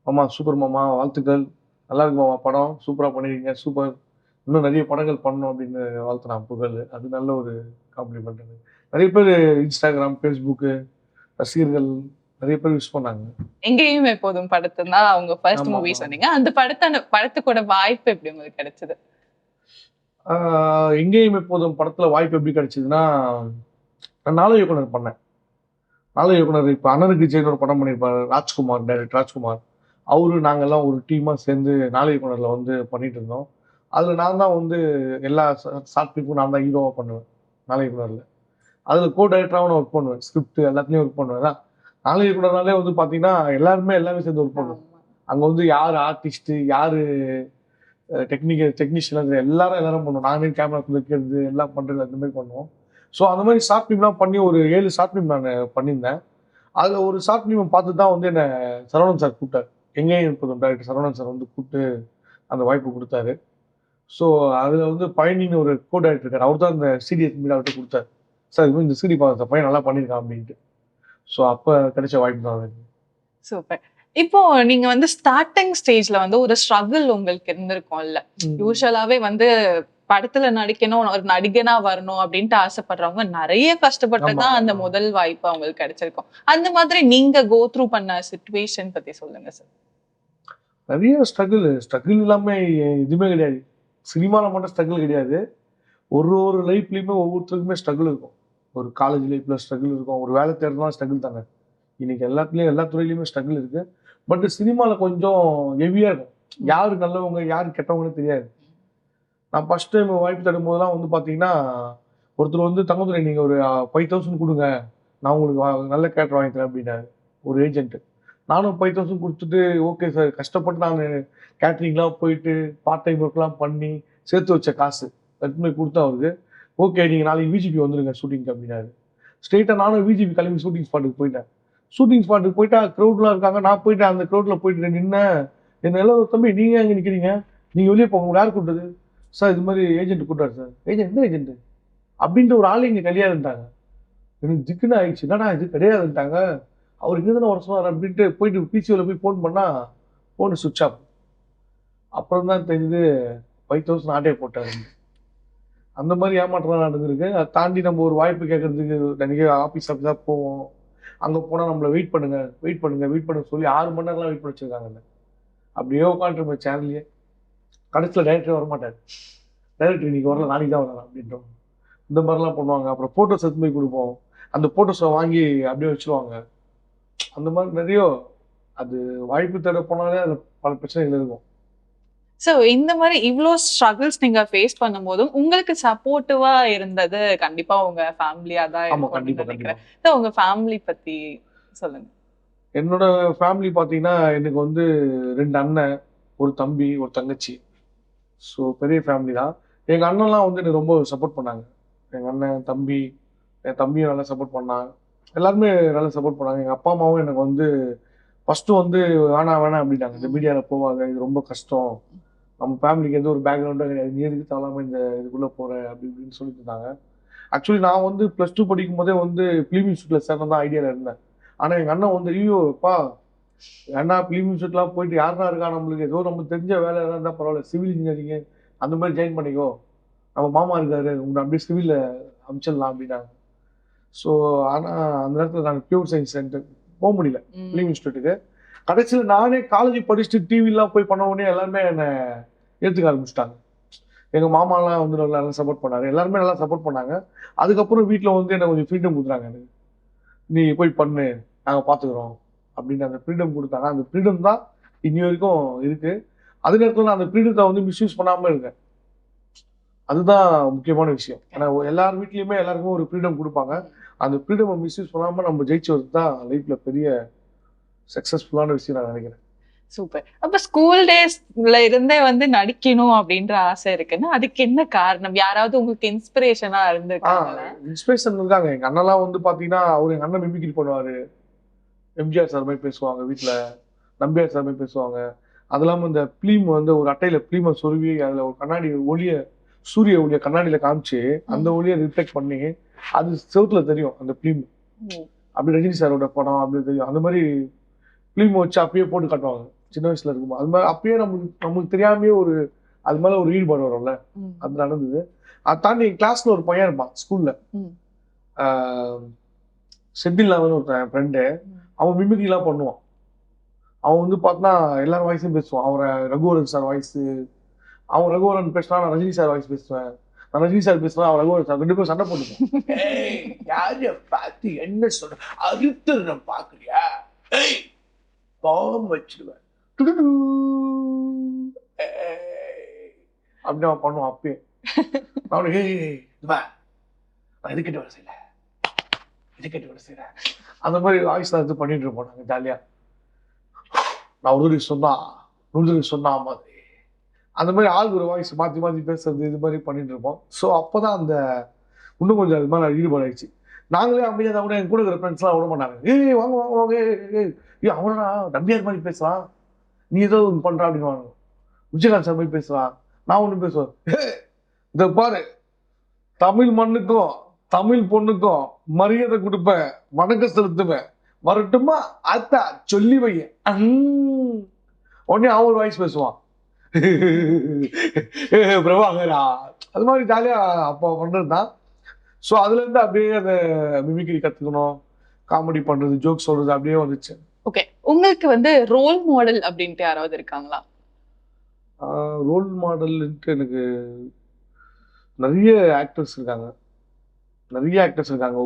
மாமா சூப்பர் மாமா, வாழ்த்துக்கள், நல்லா இருக்கு மாமா, படம் சூப்பரா பண்ணிருக்கீங்க, சூப்பர், இன்னும் நிறைய படங்கள் பண்ணணும் அப்படின்னு வாழ்த்துனான் புகழ். அது நல்ல ஒரு காம்ப்ளிமெண்ட். நிறைய பேர் இன்ஸ்டாகிராம், ஃபேஸ்புக்கு ரசிகர்கள் நிறைய பேர் யூஸ் பண்ணாங்க. எங்கேயும் எப்போதும் படத்தை தான் அவங்க ஃபர்ஸ்ட் மூவி சொன்னீங்க. அந்த படத்தோட வாய்ப்பு எப்படி உங்களுக்கு கிடைச்சது? எங்கேயும் எப்போதும் படத்துல வாய்ப்பு எப்படி கிடைச்சதுன்னா, நான் நாளை இயக்குனர் பண்ணேன். நாளை இயக்குனர் இப்போ அண்ணனுக்கு ஜெயின்னு ஒரு படம் பண்ணியிருப்பாரு ராஜ்குமார், டைரக்டர் ராஜ்குமார். அவரு நாங்கெல்லாம் ஒரு டீமா சேர்ந்து நாளை இயக்குனர்ல வந்து பண்ணிட்டு இருந்தோம். அதுல நான் தான் வந்து எல்லா ஷார்ட் ஃபிலிமும் நான் தான் ஹீரோவா பண்ணுவேன் நாளை இயக்குனர்ல. அதுல கோ டைரக்டராகவும் ஒர்க் பண்ணுவேன், ஸ்கிரிப்ட் எல்லாத்துலயும் ஒர்க் பண்ணுவேன். நாளை இயக்குனர்னாலே வந்து பாத்தீங்கன்னா எல்லாருமே சேர்ந்து ஒர்க் பண்ணுவோம். அங்க வந்து யாரு ஆர்டிஸ்ட், யாரு டெக்னீஷியன் எல்லாரும் பண்ணுவோம். நானே கேமரா வைக்கிறது எல்லாம் பண்றது அந்த மாதிரி பண்ணுவோம். ஸோ அந்த மாதிரி ஷார்ட் ஃபிலிம்லாம் பண்ணி ஒரு 7 ஷார்ட் ஃபிலிம் நான் பண்ணியிருந்தேன். அதில் ஒரு ஷார்ட் ஃபிலிம் பார்த்து தான் வந்து என்னை சரவணன் சார் கூப்பிட்டார். எங்கேயும் இருப்பதும் டைரக்டர் சரவணன் சார் வந்து கூப்பிட்டு அந்த வாய்ப்பு கொடுத்தாரு. ஸோ அதில் வந்து பழனின்னு ஒரு கோ டைரக்டர் இருக்கார். அவர் தான் அந்த சிடிஎஸ் மீடியா அவர்கிட்ட கொடுத்தாரு. சார் இது மாதிரி இந்த சிடி பார்த்த பையன் நல்லா பண்ணியிருக்கான் அப்படின்ட்டு. ஸோ அப்போ கிடைச்ச வாய்ப்பு தான் அது. சூப்பர். இப்போ நீங்க வந்து ஸ்டார்டிங் ஸ்டேஜ்ல வந்து ஒரு ஸ்ட்ரகிள் உங்களுக்கு இருந்திருக்கும்ல. யூசுவலாவே வந்து படத்துல நடிக்கணும், ஒரு நடிகனா வரணும் அப்படின்ட்டு ஆசைப்படுறவங்க நிறைய கஷ்டப்பட்டு தான் அந்த முதல் வாய்ப்பு அவங்களுக்கு கிடைச்சிருக்கும். அந்த மாதிரி நீங்க கோ த்ரூ பண்ண சிச்சுவேஷன் பத்தி சொல்லுங்க சார். நிறைய ஸ்ட்ரகிள் இல்லாம எதுவுமே கிடையாது. சினிமாவில் மட்டும் ஸ்ட்ரகிள் கிடையாது. ஒரு லைஃப்லையுமே ஒவ்வொருத்தருக்குமே ஸ்ட்ரகிள் இருக்கும். ஒரு காலேஜ் லைஃப்ல ஸ்ட்ரகிள் இருக்கும். ஒரு வேலை தேடுறதுலாம் ஸ்ட்ரகிள் தாங்க. இன்னைக்கு எல்லாத்துலேயும் எல்லா துறையிலையுமே ஸ்ட்ரகிள் இருக்கு. பட் சினிமாவில் கொஞ்சம் ஹெவியா இருக்கும். யாரு நல்லவங்க யாரு கெட்டவங்கன்னு தெரியாது. நான் ஃபர்ஸ்ட் டைம் வாய்ப்பு தரும் போதெல்லாம் வந்து பார்த்தீங்கன்னா, ஒருத்தர் வந்து தங்கதுரை நீங்கள் ஒரு 5000 கொடுங்க, நான் உங்களுக்கு நல்ல கேரக்டர் வாங்கி தரேன் அப்படின்னாரு ஒரு ஏஜென்ட். நானும் 5000 கொடுத்துட்டு ஓகே சார், கஷ்டப்பட்டு நான் கேட்ரிங்லாம் போயிட்டு பார்ட் டைம் ஒர்க்லாம் பண்ணி சேர்த்து வச்ச காசு எடுத்துன்னு கொடுத்தேன் அவருக்கு. ஓகே நீங்கள் நாளைக்கு விஜிபி வந்துருங்க ஷூட்டிங்க்கு அப்படின்னாரு. ஸ்ட்ரெயிட்டாக நானும் விஜிபி கிளம்பி ஷூட்டிங் ஸ்பாட்டுக்கு போயிட்டேன். ஷூட்டிங் ஸ்பாட்டுக்கு போயிட்டா க்ரௌட்லாம் இருக்காங்க. நான் போயிட்டு அந்த க்ரௌட்ல போயிட்டு நின்னேன். என்ன எல்லாம் தம்பி நீங்கள் எங்கே நிற்கிறீங்க, நீங்கள் வெளியே போங்க, யார் கூப்பிட்டது சார், இது மாதிரி ஏஜென்ட் கூப்பிட்டாரு சார். ஏஜென்ட் என்ன ஏஜென்ட் அப்படின்ட்டு ஒரு ஆள் இங்கே கிடையாதுன்ட்டாங்க. எனக்கு திக்குன்னு ஆயிடுச்சு. என்னடா இது கிடையாதுன்ட்டாங்க. அவர் இங்கே தானே வர சொன்னார் அப்படின்ட்டு போயிட்டு பிசிஓவில் போய் ஃபோன் பண்ணால் ஃபோனு சுவிட்ச் ஆஃப். அப்புறம் தான் தெரிஞ்சது 5000 ஆட்டே போட்டாரு. அந்த மாதிரி ஏமாற்றம் நடந்திருக்கு. அதை தாண்டி நம்ம ஒரு வாய்ப்பு கேட்கறதுக்கு நிறைய ஆஃபீஸாக போவோம். அங்கே போனால் நம்மளை வெயிட் பண்ணுங்க சொல்லி 6 மணி நேரம்லாம் வெயிட் பண்ணி வச்சிருக்காங்க. அப்படியே உட்காந்துருப்ப சேனல்லையே. கடைசியில் டைரக்டரே வரமாட்டார். டைரக்டர் இன்னைக்கு வரல, நாளைக்கு தான் வரலாம் அப்படின்றோம். இந்த மாதிரிலாம் பண்ணுவாங்க. அப்புறம் ஃபோட்டோஸ் எடுத்து போய் கொடுப்போம். அந்த ஃபோட்டோஸை வாங்கி அப்படியே வச்சுருவாங்க. அந்த மாதிரி நிறைய அது வாய்ப்பு தேட போனாலே அது பல பிரச்சனைகள் இருக்கும். ஸோ இந்த மாதிரி இவ்வளோ ஸ்ட்ரகிள்ஸ் நீங்க ஃபேஸ் பண்ணும்போதும் உங்களுக்கு சப்போர்ட்டிவா இருந்தது கண்டிப்பா உங்க ஃபேமிலியா தான் இருக்கும்னு நினைக்கிறேன். ஸோ உங்க ஃபேமிலி பத்தி சொல்லுங்க. என்னோட ஃபேமிலி பார்த்தீங்கன்னா எனக்கு வந்து 2 அண்ணன், ஒரு தம்பி, ஒரு தங்கச்சி. ஸோ பெரிய ஃபேமிலி தான். எங்கள் அண்ணன்லாம் வந்து எனக்கு ரொம்ப சப்போர்ட் பண்ணாங்க. எங்கள் அண்ணன் என் தம்பியும் நல்லா சப்போர்ட் பண்ணாங்க. எல்லாருமே நல்லா சப்போர்ட் பண்ணாங்க. எங்கள் அப்பா அம்மாவும் எனக்கு வந்து ஃபஸ்ட்டு வந்து வேணாம் அப்படின்னாங்க. இந்த மீடியாவில் போவாங்க, இது ரொம்ப கஷ்டம், நம்ம ஃபேமிலிக்கு எந்த ஒரு பேக்ரவுண்டும் கிடையாது, நீ எதுக்கு தவறாமல் இந்த இதுக்குள்ளே போகிற அப்படி இப்படின்னு சொல்லிட்டு இருந்தாங்க. ஆக்சுவலி நான் வந்து +2 படிக்கும் போதே வந்து ஃபிலிம் இன்ஸ்டியூட்டில் சேர்ந்து தான் ஐடியாவில் இருந்தேன். ஆனால் எங்கள் அண்ணன் வந்து ஐயோப்பா ஏன்னா ஃபிலிம் இன்ஸ்டியூட்லாம் போயிட்டு யாருனா இருக்கா, நம்மளுக்கு ஏதோ நம்ம தெரிஞ்ச வேலை எதாவது இருந்தால் பரவாயில்ல, சிவில் இன்ஜினியரிங்கு அந்த மாதிரி ஜாயின் பண்ணிக்கோ, நம்ம மாமா இருக்காரு, உங்களை அப்படியே சிவிலில் அனுப்பிச்சிடலாம் அப்படின்னாங்க. ஸோ ஆனால் அந்த நேரத்தில் நாங்கள் பியூர் சயின்ஸ் சென்டர் போக முடியல ஃபிலிம் இன்ஸ்டியூட்டுக்கு. கடைசியில் நானே காலேஜ் படிச்சுட்டு டிவிலாம் போய் பண்ண உடனே எல்லாருமே என்னை ஏற்றுக்க ஆரம்பிச்சிட்டாங்க. எங்கள் மாமாலாம் வந்து நல்லா சப்போர்ட் பண்ணாரு. எல்லாருமே நல்லா சப்போர்ட் பண்ணாங்க. அதுக்கப்புறம் வீட்டில் வந்து என்னை கொஞ்சம் ஃப்ரீடம் கொடுக்குறாங்க. எனக்கு நீ போய் பண்ணு, நாங்கள் பார்த்துக்குறோம் அப்படின்னு அந்த ஃப்ரீடம் கொடுத்தாங்க. அந்த ஃப்ரீடம் தான் இன்னி வரைக்கும் இருக்கு. அதே நேரத்தில் நான் அந்த ஃப்ரீடத்தை வந்து மிஸ்யூஸ் பண்ணாமல் இருக்கேன். அதுதான் முக்கியமான விஷயம். ஏன்னா எல்லார் வீட்லையுமே எல்லாருக்குமே ஒரு ஃப்ரீடம் கொடுப்பாங்க. அந்த ஃப்ரீடமை மிஸ்யூஸ் பண்ணாமல் நம்ம ஜெயிச்சு வரது தான் லைஃப்ல பெரிய சக்ஸஸ்ஃபுல்லான விஷயம் நான் நினைக்கிறேன். சூப்பர். அப்ப ஸ்கூல் டேஸ்ல இருந்தே வந்து நடிக்கணும் அப்படின்ற ஆசை இருக்குன்னா அதுக்கு என்ன காரணம்? யாராவது உங்களுக்கு இன்ஸ்பிரேஷனா இருந்திருக்காங்களா? இன்ஸ்பிரேஷன் இருக்காங்க. எங்க அண்ணெல்லாம் வந்து பாத்தீங்கன்னா அவரு எங்க அண்ணன் மிமிக்ரி பண்ணுவாரு. எம்ஜிஆர் சார் மாதிரி பேசுவாங்க, வீட்டுல நம்பியார் சார் மாதிரி பேசுவாங்க. அது இல்லாம இந்த பிலிம் வந்து ஒரு அட்டையில பிலிமை சொருவி அதுல ஒரு கண்ணாடி ஒளிய சூரிய ஒளிய கண்ணாடியில காமிச்சு அந்த ஒளியை ரிஃப்ளெக்ட் பண்ணி அது செவுத்துல தெரியும் அந்த பிலிம். அப்படி ரஜினி சாரோட படம் அப்படி தெரியும். அந்த மாதிரி பிலிம் வச்சு அப்பயே போட்டு காட்டுவாங்க சின்ன வயசுல இருக்கும்போது. அது மாதிரி அப்பயே நமக்கு தெரியாமே ஒரு அது மேல ஒரு ஈடுபாடு வரும்ல, அது நடந்தது. அதை தாண்டி என் கிளாஸ்ல ஒரு பையன் இருப்பான் ஸ்கூல்ல, செந்தில்நாதன் ஒருத்தன் ஃப்ரெண்டு. அவன் மிமிக்ரிலாம் பண்ணுவான். அவன் வந்து பார்த்தா எல்லாரும் வாய்ஸும் பேசுவான். அவரை ரகுவரன் சார் வாய்ஸ், அவன் ரகுவரன் பேசினா நான் ரஜினி சார் வாய்ஸ் பேசுவேன், நான் ரஜினி சார் பேசுவேன் அவன் ரகுவரன் சார், 2 பேரும் சண்டை போட்டுப்போம். யார பார்த்து என்ன சொல்ற, அறுத்து நான் பாக்குறியா, பாவம் வச்சிருவேன் அப்படின்னு அவன் பண்ணுவான். அப்பயே நான் இதுக்கிட்ட வர செய்யல, இதுக்கிட்ட வர செய்யல, அந்த மாதிரி வாய்ஸ் எடுத்து பண்ணிட்டு இருப்போம் நாங்க ஜாலியா. நான் ஒரு சொன்னா 100 சொன்னா மாதிரி அந்த மாதிரி ஆள் ஒரு வாய்ஸ் மாற்றி மாற்றி பேசுறது இது மாதிரி பண்ணிட்டு இருப்போம். ஸோ அப்போ தான் அந்த இன்னும் கொஞ்சம் அது மாதிரி ஈடுபாடாயிடுச்சு. நாங்களே அமைதியாக தான் கூட என் கூட இருக்கிற ஃப்ரெண்ட்ஸ்லாம் விட மாட்டாங்க. ஏய் வாங்க வாங்க வாங்க ஏய் அவனா நம்பியார் மாதிரி பேசலாம், நீ ஏதோ ஒன்று பண்ணுறா அப்படின்னு. விஜயகாந்த் சார் மாதிரி பேசலாம், நான் ஒன்று பேசுவேன். இதை பாரு, தமிழ் மண்ணுக்கும் தமிழ் பொண்ணுக்கும் மரியாதை கொடுப்பேன், வணக்கம் செலுத்துவேன், வரட்டுமா அத்தா சொல்லி வையன். உடனே அவன் ஒரு வாய்ஸ் பேசுவான், பிரபாகரா. அது மாதிரி ஜாலியா அப்போ பண்றது தான். ஸோ அதுல இருந்து அப்படியே அந்த மிமிக்ரி கத்துக்கணும், காமெடி பண்றது, ஜோக் சொல்றது அப்படியே வந்துச்சு. ஓகே, உங்களுக்கு வந்து ரோல் மாடல் அப்படின்ட்டு யாராவது இருக்காங்களா? ரோல் மாடல்ன்ட்டு எனக்கு நிறைய ஆக்டர்ஸ் இருக்காங்க,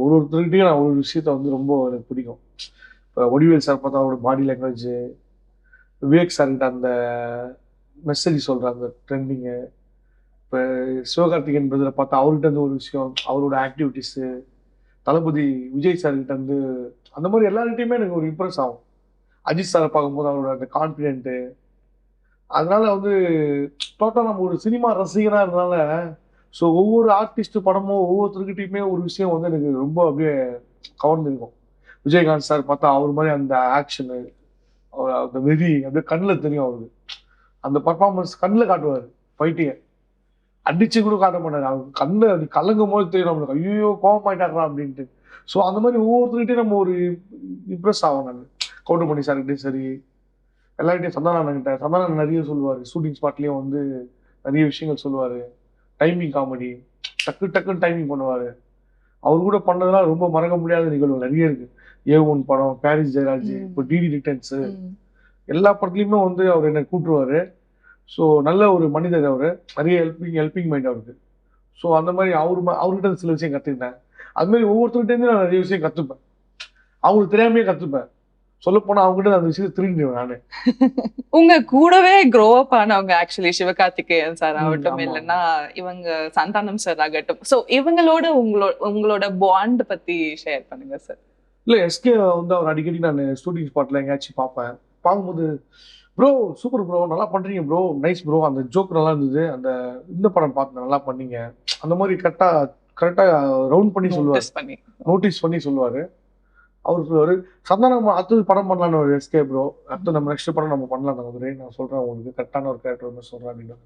ஒரு ஒருத்தருக்கிட்டையும் நான் ஒரு விஷயத்த வந்து ரொம்ப எனக்கு பிடிக்கும். இப்போ வடிவேல் சார் பார்த்தா அவரோட பாடி லாங்குவேஜ், விவேக் சார்கிட்ட அந்த மெசேஜ் சொல்கிற அந்த ட்ரெண்டிங்கு, இப்போ சிவகார்த்திகேயன் பிரதரை பார்த்தா அவர்கிட்ட இருந்து ஒரு விஷயம், அவரோட ஆக்டிவிட்டீஸு, தளபதி விஜய் சார்கிட்ட இருந்து அந்த மாதிரி எல்லார்கிட்டையுமே எனக்கு ஒரு இம்ப்ரெஸ் ஆகும். அஜித் சாரை பார்க்கும்போது அவரோட அந்த கான்ஃபிடென்ட்டு, அதனால வந்து டோட்டலாக நம்ம ஒரு சினிமா ரசிகனாக இருந்தனால ஸோ ஒவ்வொரு ஆர்டிஸ்ட் படமும் ஒவ்வொருத்தருக்கிட்டையுமே ஒரு விஷயம் வந்து எனக்கு ரொம்ப அப்படியே கவர்ந்துருக்கும். விஜயகாந்த் சார் பார்த்தா அவர் மாதிரி அந்த ஆக்ஷனு, அந்த வெறி அப்படியே கண்ணில் தெரியும். அவருக்கு அந்த பர்ஃபார்மன்ஸ் கண்ணில் காட்டுவார், ஃபைட்டிங்கை அடிச்சு கூட காட்ட மாட்டார். அவர் கண்ணில் அப்படி கலங்கும் போது தெரியும் நம்மளுக்கு, ஐயோ கோபமாயிட்டாரா அப்படின்ட்டு. ஸோ அந்த மாதிரி ஒவ்வொருத்தருக்கிட்டையும் நம்ம ஒரு இம்ப்ரெஸ் ஆகும். நான் கவுண்டமணி சார்கிட்டையும் சரி, எல்லார்கிட்டையும் சந்தானம் நிறைய சொல்லுவார். ஷூட்டிங் ஸ்பாட்லேயும் வந்து நிறைய விஷயங்கள் சொல்லுவார். டைமிங் காமெடி, டக்குன்னு டைமிங் பண்ணுவார். அவர் கூட பண்ணதெல்லாம் ரொம்ப மறக்க முடியாத நிகழ்வு நிறைய இருக்கு. A1 படம், பாரிஸ் ஜெயராஜ், இப்போ டிடி ரிட்டர்ன்ஸு, எல்லா படத்துலையுமே வந்து அவர் என்னை கூட்டுருவார். ஸோ நல்ல ஒரு மனிதர் அவர், நிறைய ஹெல்பிங் மைண்ட் அவருக்கு. ஸோ அந்த மாதிரி அவர்கிட்ட சில விஷயம் கற்றுக்கிட்டேன். அது மாதிரி ஒவ்வொருத்தருக்கிட்டேருந்து நான் நிறைய விஷயம் கற்றுப்பேன், அவங்களுக்கு தெரியாமையே கற்றுப்பேன். சொல்லப்போனா அவங்ககிட்ட அந்த விஷயத்தை திரும்பிடுவேன் நானு. உங்க கூடவே க்ரோ அப் ஆனவங்க ஆக்சுவலி சிவகார்த்திகேயன் சார் ஆகட்டும், இல்லைன்னா இவங்க சந்தானம் சார் ஆகட்டும். ஸோ இவங்களோட உங்களோட பாண்ட் பத்தி ஷேர் பண்ணுங்க சார். இல்லை, எஸ்கே வந்து அவர் அடிக்கடி நான் ஷூட்டிங் ஸ்பாட்ல எங்கேயாச்சும் பார்ப்பேன். பார்க்கும்போது ப்ரோ சூப்பர் ப்ரோ, நல்லா பண்றீங்க ப்ரோ, நைஸ் ப்ரோ, அந்த ஜோக் நல்லா இருந்தது, அந்த இந்த படம் பார்த்து நல்லா பண்ணீங்க, அந்த மாதிரி கரெக்டாக ரவுண்ட் பண்ணி சொல்லுவார், நோட்டீஸ் பண்ணி சொல்லுவார். அவர் சொல்லுவார், சந்தானம் அடுத்தது படம் பண்ணலான்னு ஒரு எஸ்கே ப்ரோ, அடுத்து நம்ம நெக்ஸ்ட் படம் நம்ம பண்ணலாம் தங்கதுரை, நான் சொல்கிறேன் உங்களுக்கு கரெக்டான ஒரு கேரக்டர் வந்து சொல்கிறேன் அப்படின்னு.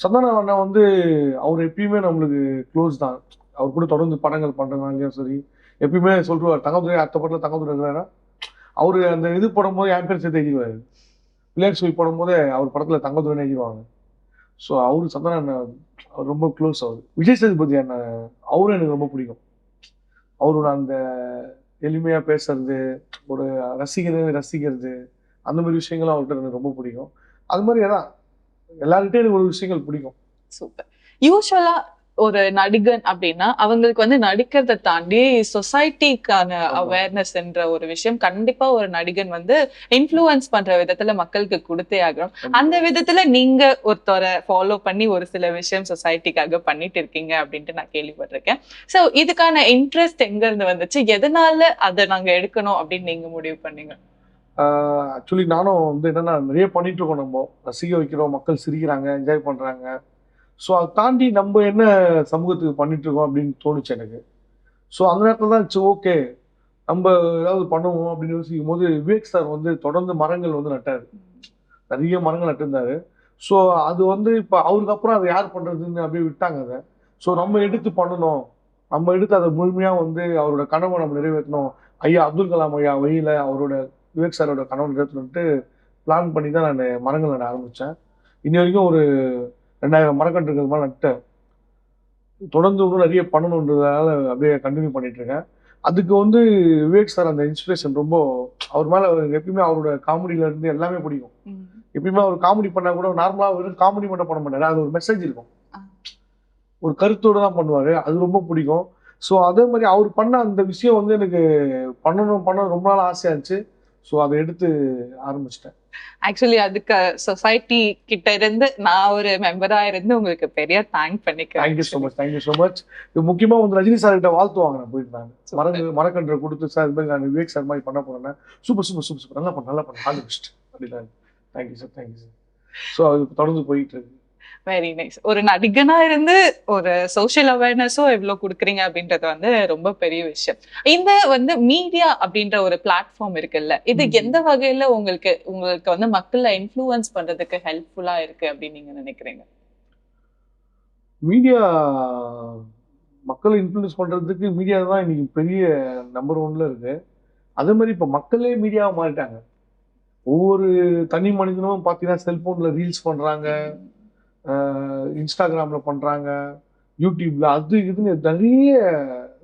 சந்தானம் அண்ணா வந்து அவர் எப்பயுமே நம்மளுக்கு க்ளோஸ் தான். அவர் கூட தொடர்ந்து படங்கள் பண்ணுறதுனாலையும் சரி, எப்பயுமே சொல்லுவார் தங்கதுரை அடுத்த படத்தில் தங்கதுரை இருக்கிறாரா, அவர் அந்த இது போடும்போது என் பேர் சேர்த்து எழுதிடுவார். பிள்ளையார் சொல்லி போடும்போதே அவர் படத்தில் தங்கதுரைன்னு எழுதிடுவாங்க. ஸோ அவரு சந்தானம் அண்ணன் அவர் ரொம்ப க்ளோஸ். அவர் விஜய் சேதுபதி அண்ணன் அவரும் எனக்கு ரொம்ப பிடிக்கும். அவரோட அந்த எளிமையா பேசுறது, ஒரு ரசிக்கிறது, அந்த மாதிரி விஷயங்களும் அவர்கிட்ட எனக்கு ரொம்ப பிடிக்கும். அது மாதிரி அதான் எல்லார்கிட்டையும் எனக்கு ஒரு விஷயங்கள் பிடிக்கும். சூப்பர். யூஸ்வலா ஒரு நடிகன் அப்படின்னா அவங்களுக்கு வந்து நடிக்கிறதை தாண்டி சொசைட்டிக்கான அவேர்னஸ் என்ற ஒரு விஷயம் கண்டிப்பா ஒரு நடிகன் வந்து இன்ஃப்ளூயன்ஸ் பண்ற விதத்துல மக்களுக்கு கொடுத்தே ஆகணும். அந்த விதத்துல நீங்க ஒருத்தரை ஃபாலோ பண்ணி ஒரு சில விஷயம் சொசைட்டிக்காக பண்ணிட்டு இருக்கீங்க அப்படின்ட்டு நான் கேள்விப்பட்டிருக்கேன். ஸோ இதுக்கான இன்ட்ரெஸ்ட் எங்க இருந்து வந்துச்சு, எதனால அதை நாங்க எடுக்கணும் அப்படின்னு நீங்க முடிவு பண்ணீங்க? ஆக்சுவலி நானும் வந்து என்னன்னா நிறைய பண்ணிட்டு இருக்கோம், நம்ம ரசிக்க வைக்கிறோம், மக்கள் சிரிக்கிறாங்க, என்ஜாய் பண்றாங்க. ஸோ அதை தாண்டி நம்ம என்ன சமூகத்துக்கு பண்ணிட்டு இருக்கோம் அப்படின்னு தோணுச்சு எனக்கு. ஸோ அந்த நேரத்தில் தான் ஓகே நம்ம ஏதாவது பண்ணுவோம் அப்படின்னு யோசிக்கும் போது விவேக் சார் வந்து தொடர்ந்து மரங்கள் வந்து நட்டார், நிறைய மரங்கள் நட்டிருந்தாரு. ஸோ அது வந்து இப்போ அவருக்கு அப்புறம் அதை யார் பண்ணுறதுன்னு அப்படியே விட்டாங்க அதை. ஸோ நம்ம எடுத்து பண்ணணும், நம்ம எடுத்து அதை முழுமையாக வந்து அவரோட கனவை நம்ம நிறைவேற்றணும். ஐயா அப்துல் கலாம் ஐயா வழியில் அவரோட விவேக் சாரோட கனவை நிறைவேற்றணுன்ட்டு பிளான் பண்ணி தான் நான் மரங்கள் நட ஆரம்பித்தேன். இன்னி வரைக்கும் ஒரு 2000 மரக்கன்றுகள் மேலே நட்டேன். தொடர்ந்து இன்னும் நிறைய பண்ணணுன்றதால அப்படியே கண்டினியூ பண்ணிட்டு இருக்கேன். அதுக்கு வந்து விவேக் சார் அந்த இன்ஸ்பிரேஷன் ரொம்ப, அவர் மேலே எப்பயுமே அவரோட காமெடியில இருந்து எல்லாமே பிடிக்கும். எப்பயுமே அவர் காமெடி பண்ணா கூட நார்மலாக வெறும் காமெடி மட்டும் பண்ண மாட்டாரு, அது ஒரு மெசேஜ் இருக்கும், ஒரு கருத்தோடு தான் பண்ணுவார், அது ரொம்ப பிடிக்கும். ஸோ அதே மாதிரி அவர் பண்ண அந்த விஷயம் வந்து எனக்கு பண்ண ரொம்ப நாள் ஆசையாக இருந்துச்சு. ஸோ அதை எடுத்து ஆரம்பிச்சிட்டேன். ஆக்சுவலி அதுக்கு சொசைட்டி கிட்ட இருந்து நான் ஒரு மெம்பரா இருந்து உங்களுக்கு பெரிய தேங்க் பண்ணிக்கிறேன். Thank you so much. இது முக்கியமா வந்து ரஜினி சார் கிட்ட வாழ்த்துவாங்க, நான் போயிருந்தாங்க மரக்கன்றை கொடுத்து சார் இது மாதிரி நான் விவேக் சார் மாதிரி பண்ண போறேன், சூப்பர் நல்லா பண்ண ஆல் தி பெஸ்ட் அப்படின்னா. Thank you sir. ஸோ அது தொடர்ந்து போயிட்டு இருக்கு. Very nice. ஒரு நடிகனா இருந்து ஒரு சோஷியல் அவேர்னஸும் எவ்வளவு கொடுக்குறீங்க அப்படின்றது வந்து ரொம்ப பெரிய விஷயம். இந்த வந்து மீடியா அப்படின்ற ஒரு பிளாட்ஃபார்ம் இருக்குல்ல, இது எந்த வகையில உங்களுக்கு உங்களுக்கு வந்து மக்களை இன்ஃப்ளூயன்ஸ் பண்றதுக்கு ஹெல்ப்ஃபுல்லா இருக்கு அப்படின்னு நீங்க நினைக்கிறீங்க? மீடியா மக்களை இன்ஃப்ளூயன்ஸ் பண்றதுக்கு மீடியா தான் இன்னைக்கு பெரிய நம்பர் ஒன்ல இருக்கு. அதே மாதிரி இப்ப மக்களே மீடியாவா மாறிட்டாங்க. ஒவ்வொரு தனி மனிதனும் பாத்தீங்கன்னா செல்போன்ல ரீல்ஸ் பண்றாங்க, இன்ஸ்டாகிராம்ல பண்றாங்க, யூடியூப்ல அது இதுன்னு நிறைய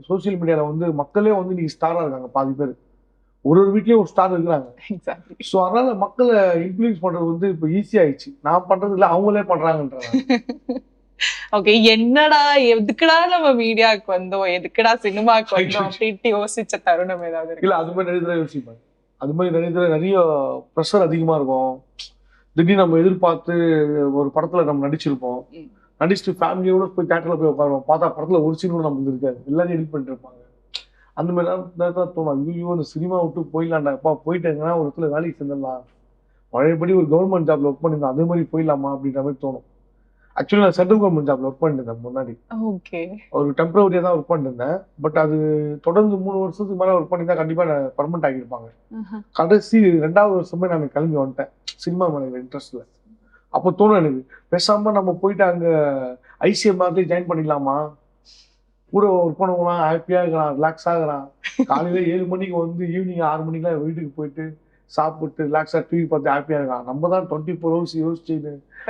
சோசியல் மீடியால வந்து மக்களே வந்து இன்னைக்கு ஸ்டாரா இருக்காங்க பாதி பேர். ஒரு ஒரு வீட்லயும் ஒரு ஸ்டார் இருக்கிறாங்க. எக்ஸாக்ட்லி. ஸோ அதனால மக்களை இன்ஃப்ளூயன்ஸ் பண்றது வந்து இப்போ ஈஸி ஆயிடுச்சு. நான் பண்றது இல்ல அவங்களே பண்றாங்கன்றாங்க. ஓகே, என்னடா எதுக்குடா நம்ம மீடியாவுக்கு வந்தோம், எதுக்குடா சினிமாக்கு வந்தோம் அப்படின்ட்டு யோசிச்ச தருணம் ஏதாவது இருக்கு? இல்ல அது மாதிரி நிறைய தடவை யோசிப்பேன். அது மாதிரி நிறைய தடவை நிறைய ப்ரெஷர் அதிகமா இருக்கும். திடீர்னு நம்ம எதிர்பார்த்து ஒரு படத்துல நம்ம நடிச்சிருப்போம். நடிச்சுட்டு ஃபேமிலியோட போய் தியேட்டர்ல போய் உட்காருவோம். பார்த்தா படத்துல ஒரு சீன் கூட நமக்கு இருக்காது. எல்லாரும் எடிட் பண்ணிட்டு இருப்பாங்க. அந்த மாதிரி தான் தோணும். ஐயோ இந்த சினிமா விட்டு போயிடலாம்டா, அப்பா போயிட்டேங்கன்னா ஒரு இடத்துல வேலைக்கு சேர்ந்துடலாம். பழையபடி ஒரு கவர்மெண்ட் ஜாப்ல ஒர்க் பண்ணிருந்தோம் அதே மாதிரி போயிடலாமா அப்படின்ற மாதிரி தோணும். ஆக்சுவலி நான் சென்ட்ரல் கவர்மெண்ட் ஜாப்ல ஒர்க் பண்ணிருந்தேன் முன்னாடி. ஓகே. ஒரு டெம்பரவரியா தான் ஒர்க் பண்ணிருந்தேன். பட் அது தொடர்ந்து 3 வருஷத்துக்கு மேல ஒர்க் பண்ணிருந்தா கண்டிப்பா பர்மனெண்ட் ஆகியிருப்பாங்க. கடைசி 2வது வருஷமே நான் கிளம்பி வந்துட்டேன். சினிமா மேல இன்ட்ரெஸ்ட்ல. அப்போ தோணும் எனக்கு, பேசாம நம்ம போயிட்டு அங்க ஐசிஎம்ஆர்லயே ஜாயின் பண்ணிடலாமா? கூட ஒர்க் பண்ணவங்களாம் ஹாப்பியா இருக்கிறான், ரிலாக்ஸா இருக்கிறான். காலையில 7 மணிக்கு வந்து ஈவினிங் 6 மணிக்கெல்லாம் வீட்டுக்கு போயிட்டு சாப்பிட்டு ரிலாக்ஸா டிவி பார்த்து ஹாப்பியா இருக்கான். நம்ம தான் 24 ஹவர்ஸ் யோசிச்சு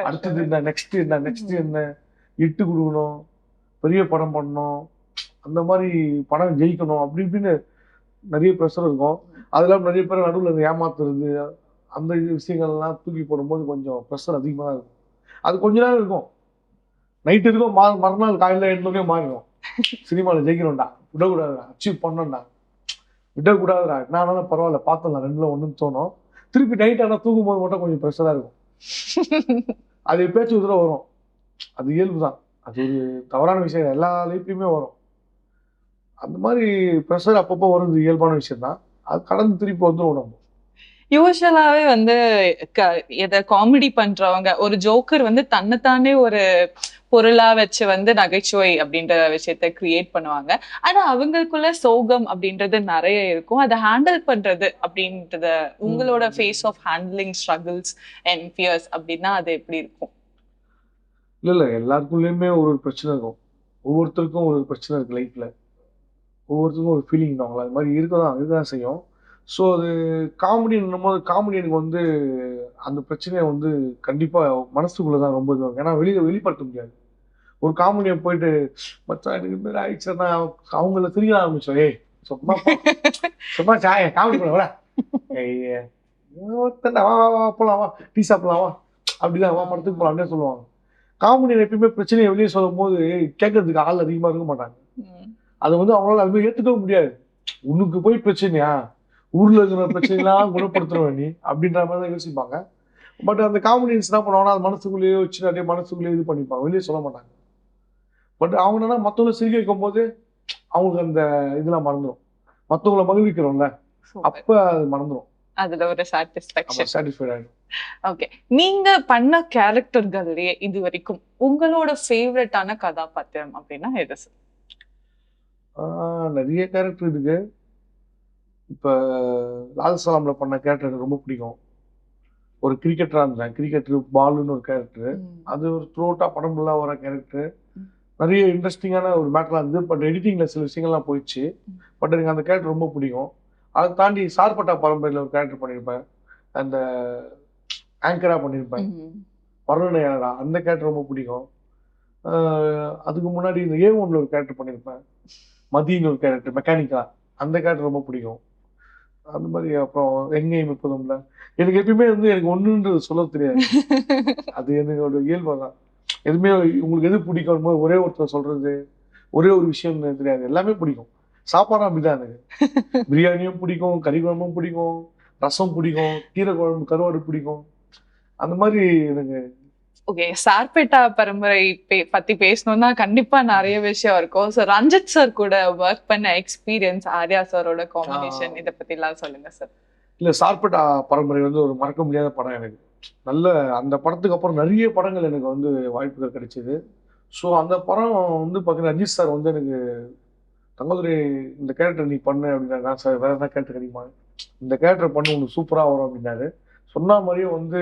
அடுத்தது என்ன, நெக்ஸ்ட் என்ன, நெக்ஸ்ட் என்ன, இட்டு கொடுக்கணும், பெரிய படம் பண்ணணும், அந்த மாதிரி படம் ஜெயிக்கணும் அப்படி இப்படின்னு நிறைய ப்ரெஷர் இருக்கும். அதெல்லாம் நிறைய பேர் நடுவில் ஏமாத்துறது அந்த விஷயங்கள்லாம் தூக்கி போடும்போது கொஞ்சம் ப்ரெஷர் அதிகமாக தான் இருக்கும். அது கொஞ்ச நேரம் இருக்கும், நைட் இருக்கும், மறுநாள் காலையில் எழுந்தோடனே மாறிடும். சினிமாவில் ஜெயிக்கணும்டா, விடக்கூடாதுடா, அச்சீவ் பண்ணணும்டா, விடக்கூடாதுடா, என்ன ஆனாலும் பரவாயில்ல பார்த்துடலாம் 2ல 1ன்னு தோணும். திருப்பி நைட் ஆனால் தூங்கும் போது மட்டும் கொஞ்சம் ப்ரெஷராக இருக்கும். அது எப்பயாச்சும் ஒரு தடவை வரும். அது இயல்பு தான். அது ஒரு தவறான விஷயம், எல்லா லைஃப்லையுமே வரும். அந்த மாதிரி ப்ரெஷர் அப்பப்போ வருது, இயல்பான விஷயம் தான். அது கடந்து திருப்பி வந்துடும் நம்ம. யூசுவலாவே வந்து எத காமெடி பண்றவங்க ஒரு ஜோக்கர் வந்து தன்னைத்தானே ஒரு பொருளா வச்சு வந்து நகைச்சுவை அப்படின்ற விஷயத்த கிரியேட் பண்ணுவாங்க. ஆனா அவங்களுக்குள்ள சோகம் அப்படின்றது நிறைய இருக்கும். அதை ஹேண்டில் பண்றது அப்படின்றத உங்களோட face of handling struggles and fears அப்படின்னா அது எப்படி இருக்கும்? இல்ல எல்லாருக்குள்ளயுமே ஒரு பிரச்சனை இருக்கும். ஒவ்வொருத்தருக்கும் ஒரு பிரச்சனை இருக்கு லைஃப்ல. ஒவ்வொருத்தருக்கும் ஒரு ஃபீலிங் அவங்கள அது மாதிரி இருக்கதான் செய்யும். ஸோ அது காமெடின்னும் போது காமெடி எனக்கு வந்து அந்த பிரச்சனையை வந்து கண்டிப்பா மனசுக்குள்ள தான் ரொம்ப இதுவாகும். ஏன்னா வெளிப்படுத்த முடியாது. ஒரு காமெடியை போயிட்டு மச்சான் எனக்கு இந்த மாதிரி ஆயிடுச்சுன்னா அவங்கள சிரிக்க ஆரம்பிச்சோம். ஏய் சும்மா சும்மா சாய காமெடி பண்ண ஒருத்தன் வா வா வா போலாம், வா டீ சாப்பிடலாம், வா அப்படிதான், வா படத்துக்கு போலாம் அப்படின்னு சொல்லுவாங்க. காமெடியில் எப்பயுமே பிரச்சனையை வெளியே சொல்லும் போது கேட்கறதுக்கு ஆள் அதிகமா இருக்க மாட்டாங்க. அதை வந்து அவங்களால அது மாதிரி ஏற்றுக்கவும் முடியாது. உனக்கு போய் பிரச்சனையா, ஊர்ல இருக்கிற பிரச்சனைலாம் குணப்படுத்துறவ நீ அப்படின்ற மாதிரி தான் யோசிப்பாங்க. பட் அந்த காமெடியன்ஸ் என்ன பண்ணுவாங்கன்னா அது மனசுக்குள்ளேயே வச்சு நிறைய மனசுக்குள்ளேயே இது பண்ணிப்பாங்க, வெளியே சொல்ல மாட்டாங்க. பட் அவங்க என்ன மற்றவங்களை சிரிக்க வைக்கும் போது அவங்களுக்கு அந்த இதெல்லாம் மறந்துடும். மற்றவங்களை மகிழ்விக்கிறோம்ல, அப்ப அது மறந்துடும். அதுல ஒரு சாட்டிஸ்ஃபேக்ஷன், சாட்டிஸ்ஃபைட் ஆயிடும். ஓகே. நீங்க பண்ண கேரக்டர்கள்லயே இது வரைக்கும் உங்களோட ஃபேவரட்டான கதாபாத்திரம் அப்படின்னா எது? நிறைய கேரக்டர் இருக்கு. இப்ப லால்சலாம்ல பண்ண கேரக்டர் எனக்கு ரொம்ப பிடிக்கும். ஒரு கிரிக்கெட்டரா இருந்தேன். கிரிக்கெட்டர் பாலுன்னு ஒரு கேரக்டர். அது ஒரு த்ரோட்டா படம் ஃபுல்லா வர கேரக்டர். நிறைய இன்ட்ரெஸ்டிங்கான ஒரு மேட்டரா இருந்து. பட் எடிட்டிங்ல சில விஷயங்கள்லாம் போயிடுச்சு. பட் எனக்கு அந்த கேரக்டர் ரொம்ப பிடிக்கும். அதை தாண்டி சார்பட்டா பரம்பரையில் ஒரு கேரக்டர் பண்ணியிருப்பேன். அந்த ஆங்கரா பண்ணியிருப்பேன். வர்ணனையாளரா அந்த கேரக்டர் ரொம்ப பிடிக்கும். அதுக்கு முன்னாடி இந்த A1ல ஒரு கேரக்டர் பண்ணியிருப்பேன். மதின்னு ஒரு கேரக்டர் மெக்கானிக்கா, அந்த கேரக்டர் ரொம்ப பிடிக்கும். அந்த மாதிரி அப்புறம் எங்கேயும் இப்போதும்ல எனக்கு எப்பயுமே வந்து எனக்கு ஒண்ணுன்றது சொல்ல தெரியாது. அது என்னோட இயல்பு தான். எதுவுமே உங்களுக்கு எது பிடிக்கும் போது ஒரே ஒருத்தர் சொல்றது ஒரே ஒரு விஷயம் தெரியாது, எல்லாமே பிடிக்கும். சாப்பாடு அப்படிதான் எனக்கு. பிரியாணியும் பிடிக்கும், கறி குழம்பும் பிடிக்கும், ரசம் பிடிக்கும், கீரை குழம்பு கருவாடு பிடிக்கும். அந்த மாதிரி எனக்கு. ஓகே, சார்பேட்டா பரம்பரை பத்தி பேசணும்னா கண்டிப்பா நிறைய விஷயம் இருக்கும். ஸோ ரஞ்சித் சார் கூட ஒர்க் பண்ண எக்ஸ்பீரியன்ஸ், ஆர்யா சாரோட காம்பினேஷன், இதை பத்தி எல்லாம் சொல்லுங்க சார். இல்ல சார்பேட்டா பரம்பரை வந்து ஒரு மறக்க முடியாத படம் எனக்கு. நல்ல அந்த படத்துக்கு அப்புறம் நிறைய படங்கள் எனக்கு வந்து வாய்ப்புகள் கிடைச்சது. ஸோ அந்த படம் வந்து பார்த்தீங்கன்னா, அஜித் சார் வந்து எனக்கு தங்கதுரை இந்த கேரக்டர் நீ பண்ணு அப்படின்னாரு. நான் சார் வேற என்ன கேரக்டர் கிடைக்குமா, இந்த கேரக்டர் பண்ணு உனக்கு சூப்பராக வரும் அப்படின்னாரு. சொன்ன மாதிரியே வந்து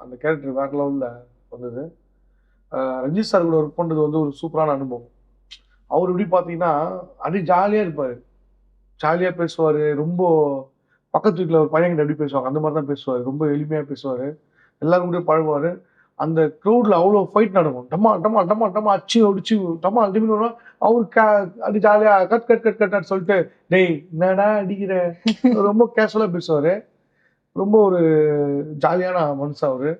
அந்த கேரக்டர் வேற லெவலில் வந்தது. ரஞ்சித் சார் கூட ஒர்க் பண்ணுறது வந்து ஒரு சூப்பரான அனுபவம். அவர் எப்படி பார்த்தீங்கன்னா, அப்படியே ஜாலியாக இருப்பார், ஜாலியாக பேசுவார். ரொம்ப பக்கத்து வீட்டில் ஒரு பையன்கிட்ட எப்படி பேசுவாங்க அந்த மாதிரி தான் பேசுவார். ரொம்ப எளிமையாக பேசுவார், எல்லாரும் கூட பழகுவார். அந்த க்ரௌட்ல அவ்வளோ ஃபைட் நடக்கும். டமா டமா டமா டமா அச்சு அடிச்சு டமா அடிச்சு வரும். அவரு அப்படி ஜாலியா கட் கட் கட் கட் சொல்லிட்டு டேய் என்னடா அடிக்கிற, ரொம்ப கேஷுவலா பேசுவாரு. ரொம்ப ஒரு ஜாலியான மனுஷன் அவரு.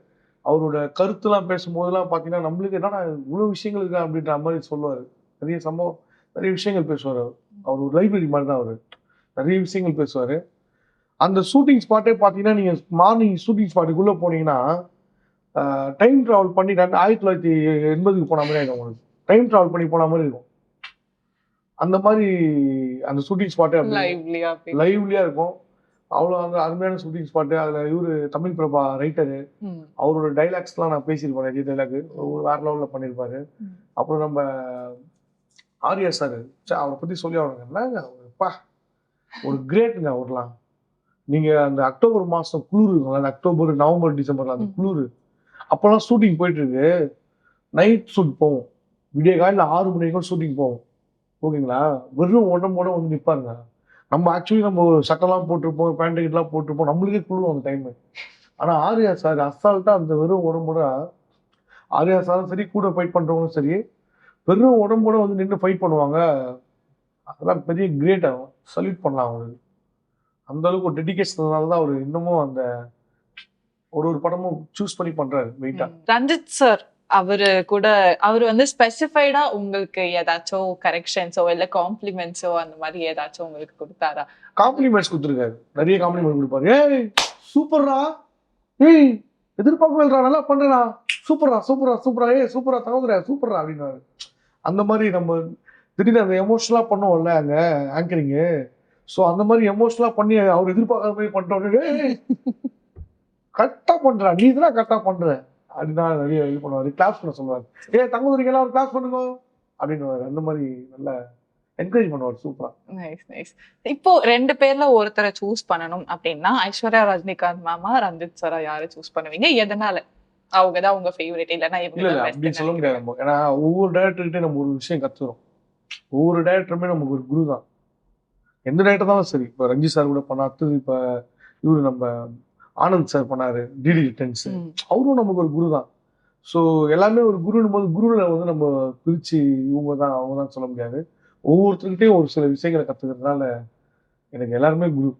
அவரோட கருத்துலாம் பேசும்போதெல்லாம் பார்த்தீங்கன்னா, நம்மளுக்கு என்னடா இவ்வளோ விஷயங்கள் இருக்கா அப்படின்ற மாதிரி சொல்லுவாரு. நிறைய சம்பவம், நிறைய விஷயங்கள் பேசுவார் அவர். அவர் ஒரு லைப்ரரி மாதிரி தான் அவரு. நிறைய விஷயங்கள் பேசுவாரு. அந்த ஷூட்டிங் ஸ்பாட்டே பார்த்தீங்கன்னா, நீங்க மார்னிங் ஷூட்டிங் ஸ்பாட்டுக்குள்ள போனீங்கன்னா, டைம் டிராவல் பண்ணி 1980க்கு போன மாதிரி ஆயிடும் உங்களுக்கு. டைம் டிராவல் பண்ணி போன மாதிரி இருக்கும். அந்த மாதிரி அந்த ஷூட்டிங் ஸ்பாட்டே லைவ்லியா இருக்கும். அவ்வளோ அந்த அருமையான ஷூட்டிங் ஸ்பாட்டு. அதில் இவரு தமிழ் பிரபா ரைட்டரு, அவரோட டைலாக்ஸ்லாம் நான் பேசியிருப்பேன். நிறைய டைலாக் வேற லெவலில் பண்ணியிருப்பாரு. அப்புறம் நம்ம ஆர்யா சார், அவரை பற்றி சொல்லி ஆகணுங்க. என்னங்க அவருப்பா, ஒரு கிரேட்டுங்க அவர்லாம். நீங்கள் அந்த அக்டோபர் மாதம் குளிர் இருக்குங்களா, அந்த அக்டோபர் நவம்பர் டிசம்பர்ல அந்த குளிர், அப்போல்லாம் ஷூட்டிங் போயிட்டு இருக்கு. நைட் ஷூட் போவோம், விடிய காலையில் 6 மணிக்கும் ஷூட்டிங் போவோம். ஓகேங்களா, வெறும் உடம்போட வந்து நிற்பாருங்க. நம்ம ஆக்சுவலி நம்ம சட்டெல்லாம் போட்டிருப்போம், பேண்ட் கிட்டலாம் போட்டிருப்போம், நம்மளுக்கே குளிரும் அந்த டைமு. ஆனால் ஆர்யா சார் அசால்ட்டாக அந்த வெறும் உடம்போட, ஆர்யா சாரும் சரி கூட ஃபைட் பண்ணுறவங்களும் சரி, வெறும் உடம்போட வந்து நின்று ஃபைட் பண்ணுவாங்க. அதெல்லாம் பெரிய கிரேட். ஆகும், சல்யூட் பண்ணலாம் அவங்களுக்கு. அந்த அளவுக்கு ஒரு டெடிகேஷனால தான் அவர் இன்னமும் அந்த ஒரு படமும் சூஸ் பண்ணி பண்றாரு வெயிட்டா. ரஞ்சித் சார் அவரு கூட அவரு வந்து ஸ்பெசிஃபைடா உங்களுக்கு ஏதாச்சும் கரெக்ஷன்ஸோ இல்ல காம்ப்ளிமெண்ட்ஸோ அந்த மாதிரி ஏதாச்சும் உங்களுக்கு கொடுத்தாரா? காம்ப்ளிமெண்ட்ஸ் கொடுத்துருக்காரு, நிறைய காம்ப்ளிமெண்ட் கொடுப்பாரு. ஏய் சூப்பர்ரா, ஏய் எதிர்பார்க்கலடா, நல்லா பண்றா, சூப்பரா சூப்பரா சூப்பரா, ஏய் சூப்பரா தகவல்ற சூப்பரா அப்படின்னாரு. அந்த மாதிரி நம்ம திடீர்னு அந்த எமோஷனலா பண்ணுவோம்ல அங்க ஆங்கரிங்கு. ஸோ அந்த மாதிரி எமோஷனலா பண்ணி அவர் எதிர்பார்க்காத மாதிரி பண்ணிட்டோன்னு கரெக்டா பண்றா, நீ தான் கரெக்டா பண்ற அப்படின்னா நிறைய இது பண்ணுவாரு. கிளாஸ் பண்ண சொல்லுவாரு. தங்கதுரைக்கெல்லாம் ஒரு கிளாஸ் பண்ணுங்க அப்படின்னு. அந்த மாதிரி நல்லா என்கரேஜ் பண்ணுவார். சூப்பரா. Nice nice. இப்போ 2 பேர்ல ஒருத்தரை சூஸ் பண்ணணும் அப்படின்னா ஐஸ்வர்யா ரஜினிகாந்த் மேமா, ரஞ்சித் சாரா யாரை சூஸ் பண்ணுவீங்க? எதனால? அவங்க தான் உங்க ஃபேவரட் இல்லனா இவங்க இல்ல அப்படின்னு சொல்ல முடியாது நம்ம. ஏன்னா ஒவ்வொரு டைரக்டர்கிட்டே நம்ம ஒரு விஷயம் கத்துறோம். ஒவ்வொரு டைரக்டருமே நமக்கு ஒரு குரு தான். எந்த டைரக்டர் தான் சரி. இப்போ ரஞ்சித் சார் கூட பண்ணா, அடுத்தது இப்போ இவரு நம்ம ஆனந்த் சார் பண்ணாரு டிடி ரிட்டர்ன்ஸ், அவரும் நமக்கு ஒரு குரு தான். ஸோ எல்லாமே ஒரு குருன்னு போது குருல வந்து நம்ம பிரிச்சு இவங்க தான் அவங்க தான் சொல்ல முடியாது. ஒவ்வொருத்தருக்கிட்டையும் ஒரு சில விஷயங்களை கத்துக்கிறதுனால எனக்கு எல்லாருமே குரு.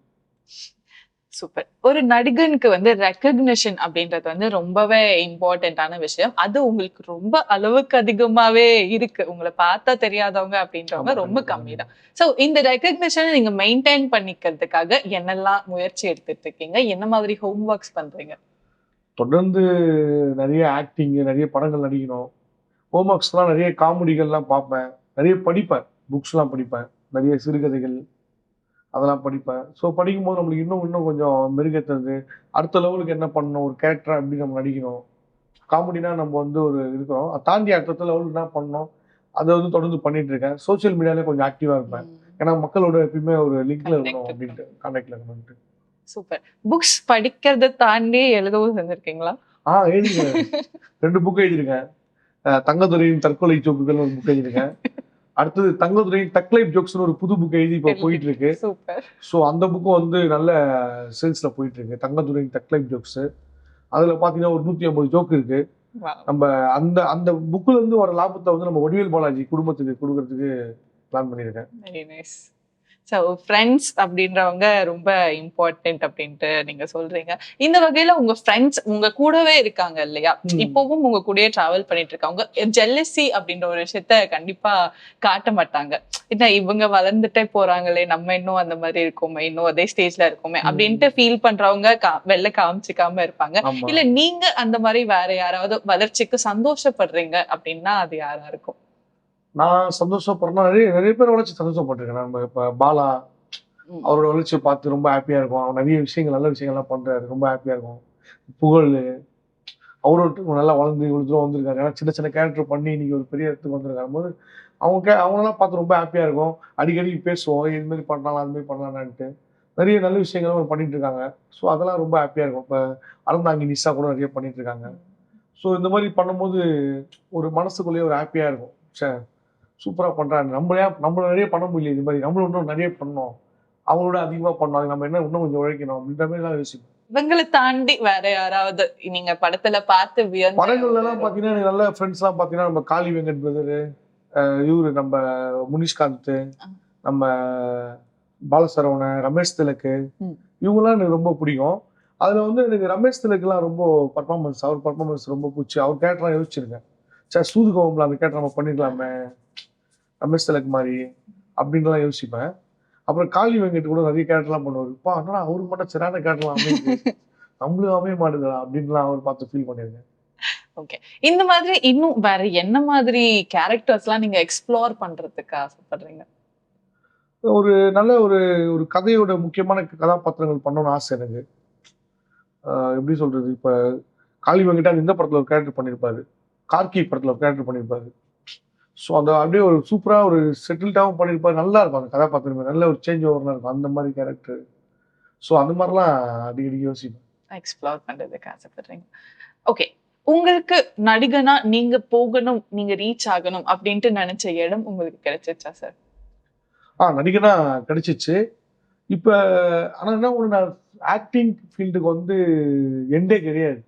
சூப்பர். ஒரு நடிகனுக்கு வந்து ரெகக்னிஷன் அப்படின்றது வந்து ரொம்பவே இம்பார்ட்டன்டான விஷயம். அது உங்களுக்கு ரொம்ப அளவுக்கு அதிகமாவே இருக்கு. உங்களை பார்த்தா தெரியாதவங்க அப்படின்றவங்க ரொம்ப கம்மி தான். ஸோ இந்த ரெகக்னிஷனை நீங்க மெயின்டைன் பண்ணிக்கிறதுக்காக என்னெல்லாம் முயற்சி எடுத்துட்டு இருக்கீங்க? என்ன மாதிரி ஹோம் ஒர்க்ஸ் பண்றீங்க? தொடர்ந்து நிறைய ஆக்டிங், நிறைய படங்கள் நடிக்கணும். ஹோம் ஒர்க்ஸ்லாம் நிறைய காமெடிகள்லாம் பார்ப்பேன், நிறைய படிப்பேன், புக்ஸ்லாம் படிப்பேன், நிறைய சிறுகதைகள் அதெல்லாம் படிப்பேன். ஸோ படிக்கும்போது நம்மளுக்கு இன்னும் கொஞ்சம் மெருகேற்றுறது, அடுத்த லெவலுக்கு என்ன பண்ணணும், ஒரு கேரக்டரா எப்படி நம்ம நடிக்கணும், காமெடினா நம்ம வந்து ஒரு இருக்கிறோம், அதை தாண்டி அடுத்த லெவலுக்கு என்ன பண்ணணும், அதை வந்து தொடர்ந்து பண்ணிட்டு இருக்கேன். சோசியல் மீடியாலே கொஞ்சம் ஆக்டிவா இருப்பேன். ஏன்னா மக்களோட எப்பயுமே ஒரு லிங்க்ல இருக்கணும் அப்படின்ட்டு, கான்டாக்ட்ல இருக்கணும்ட்டு. சூப்பர். புக்ஸ் படிக்கிறதை தாண்டி எழுதவும் செஞ்சிருக்கீங்களா? எழுதிருக்கேன். 2 புக் எழுதிருக்கேன். தங்கதுரையின் தற்கொலை ஜோக்குகள் ஒரு புக் எழுதிருக்கேன். அடுத்தது தங்கதுரையின் தக் லைஃப் ஜோக்ஸ்னு ஒரு புது புக் எழுதி இப்போ போயிட்டு இருக்கு. ஸோ அந்த புக்கும் வந்து நல்ல சேல்ஸ்ல போயிட்டு இருக்கு. தங்கதுரையின் தக் லைஃப் ஜோக்ஸ், அதுல பாத்தீங்கன்னா ஒரு 150 ஜோக் இருக்கு. நம்ம அந்த அந்த புக்ல இருந்து வர லாபத்தை வந்து நம்ம வடிவேல் பாலாஜி குடும்பத்துக்கு கொடுக்கறதுக்கு பிளான் பண்ணியிருக்கேன். Very nice. ஸோ ஃப்ரெண்ட்ஸ் அப்படின்றவங்க ரொம்ப இம்பார்ட்டன்ட் அப்படின்ட்டு நீங்க சொல்றீங்க. இந்த வகையில உங்க ஃப்ரெண்ட்ஸ் உங்க கூடவே இருக்காங்க இல்லையா, இப்பவும் உங்க கூடயே டிராவல் பண்ணிட்டு இருக்காங்க. ஜெல்லசி அப்படின்ற ஒரு விஷயத்த கண்டிப்பா காட்ட மாட்டாங்க. என்ன இவங்க வளர்ந்துட்டே போறாங்களே, நம்ம இன்னும் அந்த மாதிரி இருக்கோமே, இன்னும் அதே ஸ்டேஜ்ல இருக்கோமே அப்படின்ட்டு ஃபீல் பண்றவங்க வெளில காமிச்சிக்காம இருப்பாங்க. இல்ல நீங்க அந்த மாதிரி வேற யாராவது வளர்ச்சிக்கு சந்தோஷப்படுறீங்க அப்படின்னா அது யாரா இருக்கும்? நான் சந்தோஷப்படுறேன்னா நிறைய பேர் வளர்ச்சி சந்தோஷப்பட்டிருக்கேன். நம்ம இப்ப பாலா அவரோட வளர்ச்சியை பார்த்து ரொம்ப ஹாப்பியா இருக்கும். அவர் நிறைய விஷயங்கள் நல்ல விஷயங்கள்லாம் பண்றாரு, ரொம்ப ஹாப்பியா இருக்கும். புகழ், அவரும் நல்லா வளர்ந்து இவ்வளோ தூரம் வந்திருக்காரு. ஏன்னா சின்ன சின்ன கேரக்டர் பண்ணி இன்னைக்கு ஒரு பெரிய இடத்துக்கு வந்திருக்காரு போது அவங்களெல்லாம் பார்த்து ரொம்ப ஹாப்பியாக இருக்கும். அடிக்கடி பேசுவோம், இது மாதிரி பண்ணலாம் அது மாதிரி பண்ணலான்ட்டு. நிறைய நல்ல விஷயங்களும் அவர் பண்ணிட்டு இருக்காங்க. ஸோ அதெல்லாம் ரொம்ப ஹாப்பியாக இருக்கும். இப்போ அறந்தாங்கி நிஷா கூட நிறைய பண்ணிட்டு இருக்காங்க. ஸோ இந்த மாதிரி பண்ணும்போது ஒரு மனசுக்குள்ளேயே ஒரு ஹாப்பியாக இருக்கும். சூப்பராக பண்ணுறாங்க. நம்ம நிறைய பண்ண முடியல இது மாதிரி. நம்மளும் இன்னும் நிறைய பண்ணணும். அவங்களோட அதிகமாக பண்ணணும். அதுக்கு நம்ம என்ன இன்னும் கொஞ்சம் உழைக்கணும் அப்படின்ற மாதிரி தான் யோசிப்போம். இவங்களை தாண்டி வேற யாராவது நீங்க படத்துல பார்த்து படங்கள்லாம் பார்த்தீங்கன்னா எனக்கு நல்ல ஃப்ரெண்ட்ஸ்லாம் பார்த்தீங்கன்னா நம்ம காளி வெங்கட் பிரதரு, இவரு நம்ம முனிஷ்காந்த், நம்ம பாலசரவணன், ரமேஷ் திலக்கு, இவங்கெல்லாம் எனக்கு ரொம்ப பிடிக்கும். அதுல வந்து எனக்கு ரமேஷ் திலக்குலாம் ரொம்ப அவர் பர்ஃபார்மன்ஸ் ரொம்ப பிடிச்சி அவர் கேரக்டர்லாம் யோசிச்சிருக்கேன். சார் சூதுகோவம்ல அந்த கேரக்டர் நம்ம பண்ணிக்கலாமே ரமேஷ் திலக் மாதிரி அப்படின்லாம் யோசிப்பேன். அப்புறம் காளி வெங்கட் கூட நிறைய கேரக்டர்லாம் பண்ணுவார். இப்போ ஆனால் அவரு மட்டும் சரியான கேரக்டர்லாம் அமையுது, நம்மளும் அமைய மாட்டேங்குதா அப்படின்லாம் அவர் பார்த்து ஃபீல் பண்ணியிருக்கேன். ஓகே. இந்த மாதிரி இன்னும் வேற என்ன மாதிரி கேரக்டர்ஸ்லாம் நீங்க எக்ஸ்ப்ளோர் பண்றதுக்கு ஆசைப்படுறீங்க? ஒரு நல்ல ஒரு ஒரு கதையோட முக்கியமான கதாபாத்திரங்கள் பண்ணணும்னு ஆசை எனக்கு. எப்படி சொல்றது, இப்ப காளி வெங்கட் இந்த படத்துல ஒரு கேரக்டர் பண்ணியிருப்பாரு, கார்கி படத்துல ஒரு கேரக்டர் பண்ணியிருப்பாரு. ஸோ அந்த அப்படியே ஒரு சூப்பரா ஒரு செட்டில்டாகவும் பண்ணியிருப்பாரு. நல்லா இருக்கும் அந்த கதாபாத்திரம், நல்ல ஒரு சேஞ்ச் ஓவர்லாம் இருக்கும் அந்த மாதிரி கேரக்டர். ஸோ அந்த மாதிரிலாம் அடிக்கடி யோசிப்பேன். எக்ஸ்ப்ளோர் பண்றதுக்கு ஆசைப்படுறீங்க. ஓகே. உங்களுக்கு நடிகனா நீங்க போகணும், நீங்க ரீச் ஆகணும் அப்படின்ட்டு நினைச்ச இடம் உங்களுக்கு கிடைச்சிச்சா சார்? நடிகனா கிடைச்சிச்சு. இப்ப ஆனா என்ன ஒண்ணு, நான் ஆக்டிங் ஃபீல்டுக்கு வந்து எண்டே கிடையாது.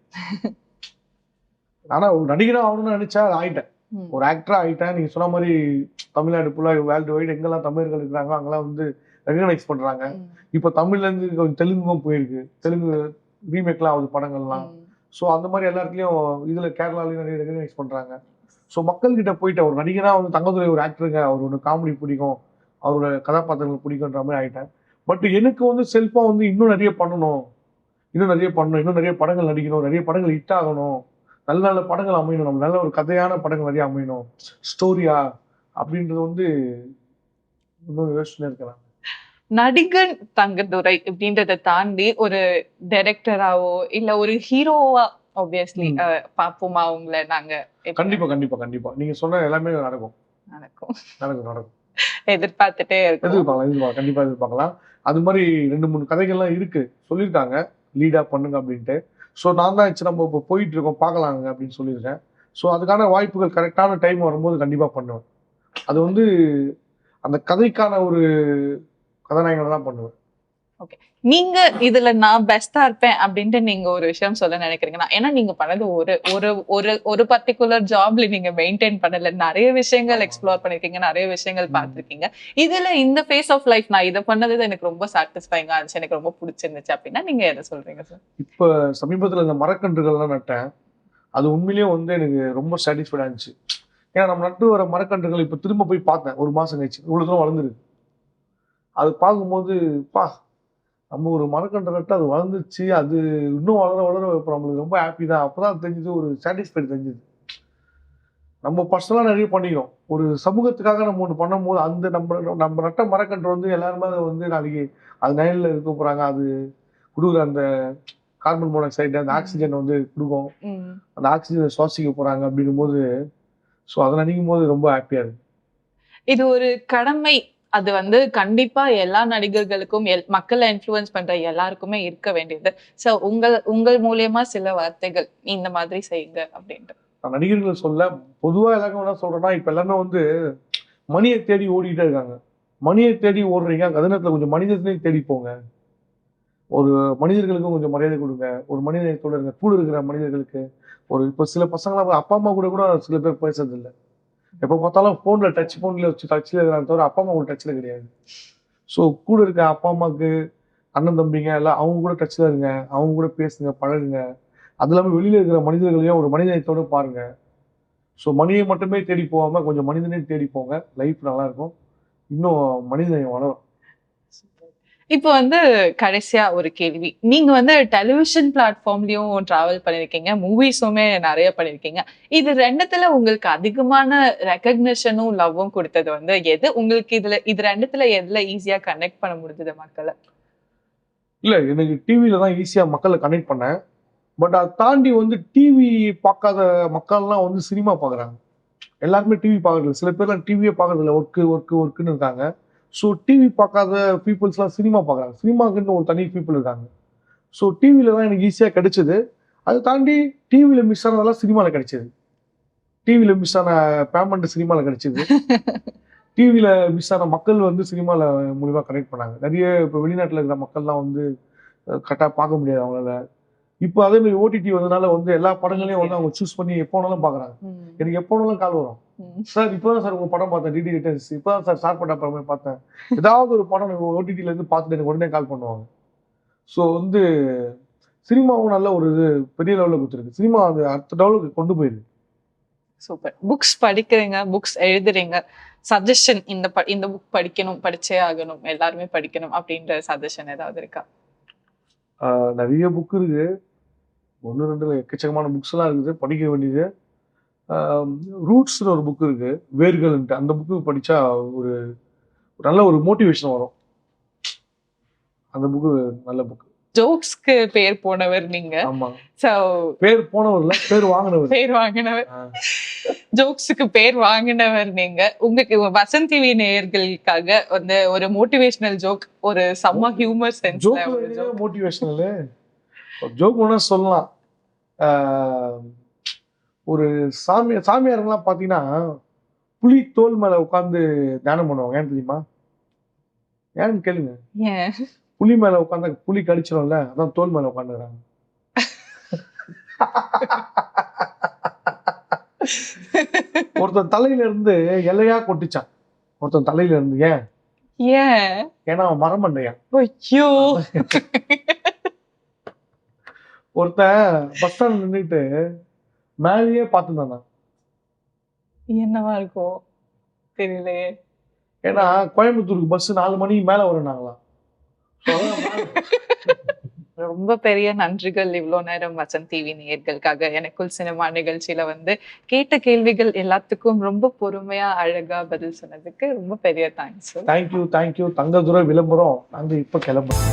ஆனா ஒரு நடிகனா ஆகணும்னு நினைச்சா ஆயிட்டேன். ஒரு ஆக்டரா ஆயிட்டேன். நீங்க சொன்ன மாதிரி தமிழ்நாடு ஃபுல்லா வேர்ல்டு வைடு எங்கெல்லாம் தமிழர்கள் இருக்கிறாங்க அங்கெல்லாம் வந்து ரெகனைஸ் பண்றாங்க. இப்ப தமிழ்ல இருந்து கொஞ்சம் தெலுங்குக்கும் போயிருக்கு. தெலுங்கு ரீமேக்லாம் ஆகுது படங்கள்லாம். ஸோ அந்த மாதிரி எல்லா இடத்துலயும் இதுல கேரளாலையும் நிறைய ரெகனைஸ் பண்றாங்க. ஸோ மக்கள் கிட்ட போயிட்ட ஒரு நடிகனா வந்து தங்கதுரை ஒரு ஆக்டருங்க, அவர் ஒன்று காமெடி பிடிக்கும், அவரோட கதாபாத்திரங்கள் பிடிக்குன்ற மாதிரி ஆயிட்டேன். பட் எனக்கு வந்து செல்ஃபா வந்து இன்னும் நிறைய பண்ணணும், இன்னும் நிறைய படங்கள் நடிக்கணும், நிறைய படங்கள் ஹிட் ஆகணும், நல்ல நல்ல படங்கள் அமையணும், நம்ம நல்ல ஒரு கதையான படங்கள் நிறைய அமையணும், ஸ்டோரியா அப்படின்றது வந்து இன்னும் யோசனை இருக்கிறாங்க. நடிகன் தங்கதுரை அப்படின்றத தாண்டி ஒரு டைரக்டராவோ இல்ல ஒரு ஹீரோவா ஆப்வியஸ்லி பாப்போமா உங்களை நாங்க? கண்டிப்பா கண்டிப்பா கண்டிப்பா நீங்க சொன்ன எல்லாமே நடக்கும். எதிர்பார்த்துட்டே எதிர்பார்க்கலாம் கண்டிப்பா எதிர்பார்க்கலாம். அது மாதிரி 2-3 கதைகள்லாம் இருக்கு, சொல்லியிருக்காங்க லீடா பண்ணுங்க அப்படின்ட்டு. ஸோ நான் தான் நம்ம இப்போ போயிட்டு இருக்கோம் பார்க்கலாங்க அப்படின்னு சொல்லியிருக்கேன். ஸோ அதுக்கான வாய்ப்புகள் கரெக்டான டைம் வரும்போது கண்டிப்பா பண்ணுவேன். அது வந்து அந்த கதைக்கான ஒரு கதாநாயகனை தான் பண்ணுவேன். ஓகே. நீங்க இதுல நான் பெஸ்டா இருப்பேன் அப்படின்ட்டு நீங்க ஒரு விஷயம் சொல்ல நினைக்கிறீங்கன்னா, ஏன்னா நீங்க பண்ணது ஒரு ஒரு ஒரு ஒரு பர்டிகுலர் ஜாப்ல நீங்க மெயின்டைன் பண்ணல, நிறைய விஷயங்கள் எக்ஸ்ப்ளோர் பண்ணிருக்கீங்க, நிறைய விஷயங்கள் பார்த்திருக்கீங்க. இதுல இந்த ஃபேஸ் ஆஃப் லைஃப் நான் இதை பண்ணது எனக்கு ரொம்ப சாட்டிஸ்ஃபைங்கா இருந்துச்சு, எனக்கு ரொம்ப பிடிச்சிருந்துச்சு அப்படின்னா நீங்க எதை சொல்றீங்க சார்? இப்ப சமீபத்துல இந்த மரக்கன்றுகள்லாம் நட்டேன். அது உண்மையிலேயே வந்து எனக்கு ரொம்ப சாட்டிஸ்ஃபைடா இருந்துச்சு. ஏன்னா நம்ம நட்டு வர மரக்கன்றுகள் இப்ப திரும்ப போய் பார்த்தேன் ஒரு மாசம் கழிச்சு, இவ்வளவு தூரம் வளர்ந்துருக்கு. அது பார்க்கும்போது நம்ம ஒரு மரக்கன்று நட்டு அது வளர்ந்துச்சு, அது இன்னும் வளர வளர இப்போ நம்மளுக்கு ரொம்ப ஹாப்பி தான். அப்பதான் தெரிஞ்சது, ஒரு சாட்டிஸ்ஃபைடு தெரிஞ்சது. நம்ம பர்சனலா நிறைய பண்ணிக்கிறோம். ஒரு சமூகத்துக்காக நம்ம ஒன்று பண்ணும்போது அந்த நம்ம நட்ட மரக்கன்று வந்து எல்லாருமே அதை வந்து நாளைக்கு அது நிழல்ல இருக்க போறாங்க. அது கொடுக்குற அந்த கார்பன் மோனாக்சைடு, அந்த ஆக்சிஜன் வந்து கொடுக்கும். அந்த ஆக்சிஜனை சுவாசிக்க போறாங்க அப்படிங்கும் போது, ஸோ அதை நினைக்கும் போது ரொம்ப ஹாப்பியா இருக்கு. இது ஒரு கடமை. அது வந்து கண்டிப்பா எல்லா நடிகர்களுக்கும் மக்களை இன்ஃப்ளூயன்ஸ் பண்ற எல்லாருக்குமே இருக்க வேண்டியது. சோ உங்கள் மூலியமா சில வார்த்தைகள் இந்த மாதிரி செய்யுங்க அப்படின்ட்டு. நான் நடிகர்கள் சொல்ல பொதுவா எல்லாருக்கும் என்ன சொல்றேன்னா, இப்ப எல்லாமே வந்து மணியை தேடி ஓடிட்டே இருக்காங்க. மணியை தேடி ஓடுறீங்க, அதே நேரத்துல கொஞ்சம் மனிதர்களையும் தேடி போங்க. ஒரு மனிதர்களுக்கும் கொஞ்சம் மரியாதை கொடுங்க. ஒரு மனிதத்தோட இருங்க. கூட இருக்கிற மனிதர்களுக்கு ஒரு இப்ப சில பசங்களாம் அப்பா அம்மா கூட கூட சில பேர் பேசுறது இல்லை. எப்போ பார்த்தாலும் போன்ல போன்ல வச்சு டச்ல இருக்கிறாங்க தவிர அப்பா அம்மா கூட டச்ல கிடையாது. ஸோ கூட இருக்க அப்பா அம்மாவுக்கு அண்ணன் தம்பிங்க எல்லாம் அவங்க கூட டச்ல இருங்க, அவங்க கூட பேசுங்க, பழகுங்க. அது இல்லாமல் வெளியில இருக்கிற மனிதர்களையும் ஒரு மனிதத்தோட பாருங்க. ஸோ மணியை மட்டுமே தேடி போகாம கொஞ்சம் மனிதனையும் தேடி போங்க. லைஃப் நல்லா இருக்கும். இன்னும் மனிதனையும் வளரும். இப்போ வந்து கடைசியா ஒரு கேள்வி. நீங்க வந்து டெலிவிஷன் பிளாட்ஃபார்ம்லயும் டிராவல் பண்ணிருக்கீங்க, மூவிஸுமே நிறைய பண்ணிருக்கீங்க. இது 2த்துல உங்களுக்கு அதிகமான ரெகக்னிஷனும் லவ்வும் கொடுத்தது வந்து எது? உங்களுக்கு இது 2த்துல எதுல ஈஸியா கனெக்ட் பண்ண முடிஞ்சது மக்களை? இல்ல எனக்கு டிவில தான் ஈஸியா மக்களை கனெக்ட் பண்ணேன். பட் அதை தாண்டி வந்து டிவி பார்க்காத மக்கள்லாம் வந்து சினிமா பார்க்குறாங்க. எல்லாருமே டிவி பார்க்கறது, சில பேர்லாம் டிவியே பார்க்கறது இல்லை, ஒர்க்குன்னு இருக்காங்க. ஸோ டிவி பார்க்காத பீப்புள்ஸ்லாம் சினிமா பார்க்குறாங்க. சினிமாக்குன்னு ஒரு தனி பீப்புள் இருக்காங்க. ஸோ டிவியில தான் எனக்கு ஈஸியாக கிடைச்சது. அதை தாண்டி டிவியில் மிஸ் ஆனதெல்லாம் சினிமாவில் கிடைச்சது. டிவியில் மிஸ் ஆன பேமெண்ட் சினிமாவில் கிடைச்சது. டிவியில் மிஸ் ஆன மக்கள் வந்து சினிமாவில் மூலிமா கனெக்ட் பண்ணாங்க. நிறைய இப்போ வெளிநாட்டில் இருக்கிற மக்கள்லாம் வந்து கரெக்டாக பார்க்க முடியாது அவங்களால. இப்போ அதே மாதிரி ஓடிடி வந்ததுனால வந்து எல்லா படங்களையும் வந்து அவங்க சூஸ் பண்ணி எப்போ வேணாலும் பார்க்குறாங்க. எனக்கு எப்போ வேணாலும் கால் வரும். சார் இப்போதான் சார் உங்க படம் பார்த்தேன், டிடி ரிட்டர்ன்ஸ் இப்போதான் சார் சார்பட்டா படமே பார்த்தேன். ஏதாவது ஒரு படம் ஓடிடில இருந்து பார்த்துட்டு எனக்கு உடனே கால் பண்ணுவாங்க. ஸோ வந்து சினிமாவும் நல்ல ஒரு இது பெரிய லெவலில் கொடுத்துருக்கு. சினிமா அது அடுத்த லெவலுக்கு கொண்டு போயிருக்கு. சூப்பர். புக்ஸ் படிக்கிறீங்க, புக்ஸ் எழுதுறீங்க. சஜஷன் இந்த புக் படிக்கணும், படிச்சே ஆகணும், எல்லாருமே படிக்கணும் அப்படின்ற சஜஷன் ஏதாவது இருக்கா? நிறைய புக் இருக்கு. 1 2 எக்கச்சக்கமான புக்ஸ் எல்லாம் இருக்குது படிக்க வேண்டியது. ரூட்ஸ்னு ஒரு புக் இருக்கு, வேர்கள்ன்ட்டு. அந்த புக்கு படிச்சா ஒரு நல்ல ஒரு மோட்டிவேஷன் வரும். அந்த புக்கு நல்ல புக். ஜோக்ஸ்க்கு பேர் போனவர் நீங்க. ஆமா. சோ பேர் போனவர் இல்ல, பேர் வாங்கினவர். பேர் வாங்கினவர். ஜோக்ஸுக்கு பேர் வாங்கினவர் நீங்க. உங்களுக்கு வசந்த் டிவி நேயர்களுக்காக வந்து ஒரு மோட்டிவேஷனல் ஜோக், ஒரு செம்ம ஹியூமர் சென்ஸ்ல ஒரு ஜோக். மோட்டிவேஷனல் ஜோக் ஒண்ணா சொல்லலாம். ஒரு சாமியாரெல்லாம் பாத்தீங்கன்னா புலி தோல் மேல உட்கார்ந்து தியானம் பண்ணுவாங்க. ஏன் தெரியுமா? ஏன்னு கேளுங்க. ஏன்? புலி மேல உட்கார்ந்தா புலி கடிச்சிடும்ல, அதான் தோல் மேல உட்காந்துக்கிறாங்க. ஒருத்தன் தலையில இருந்து இலையா கொட்டிச்சான். ஒருத்தன் தலையில இருந்து. ஏன்? ஏன்னா அவன் மரம் பண்ணையா. ஐயோ. ஒருத்தன் பஸ் ஸ்டாண்ட் நின்றுட்டு மேலேயே பார்த்துருந்தானா. என்னவா இருக்கும் தெரியலையே. ஏன்னா கோயம்புத்தூருக்கு பஸ் 4 மணிக்கு மேல வரும்னாங்களாம். ரொம்ப பெரிய நன்றிகள் இவ்வளவு நேரம் வசந்த் டிவி நேயர்களுக்காக எனக்குள் சினிமா நிகழ்ச்சியில வந்து கேட்ட கேள்விகள் எல்லாத்துக்கும் ரொம்ப பொறுமையா அழகா பதில் சொன்னதுக்கு ரொம்ப பெரிய தேங்க்ஸ். தேங்க்யூ. தங்கதுரை விளம்பரம் நாங்க இப்ப கிளம்புறோம்.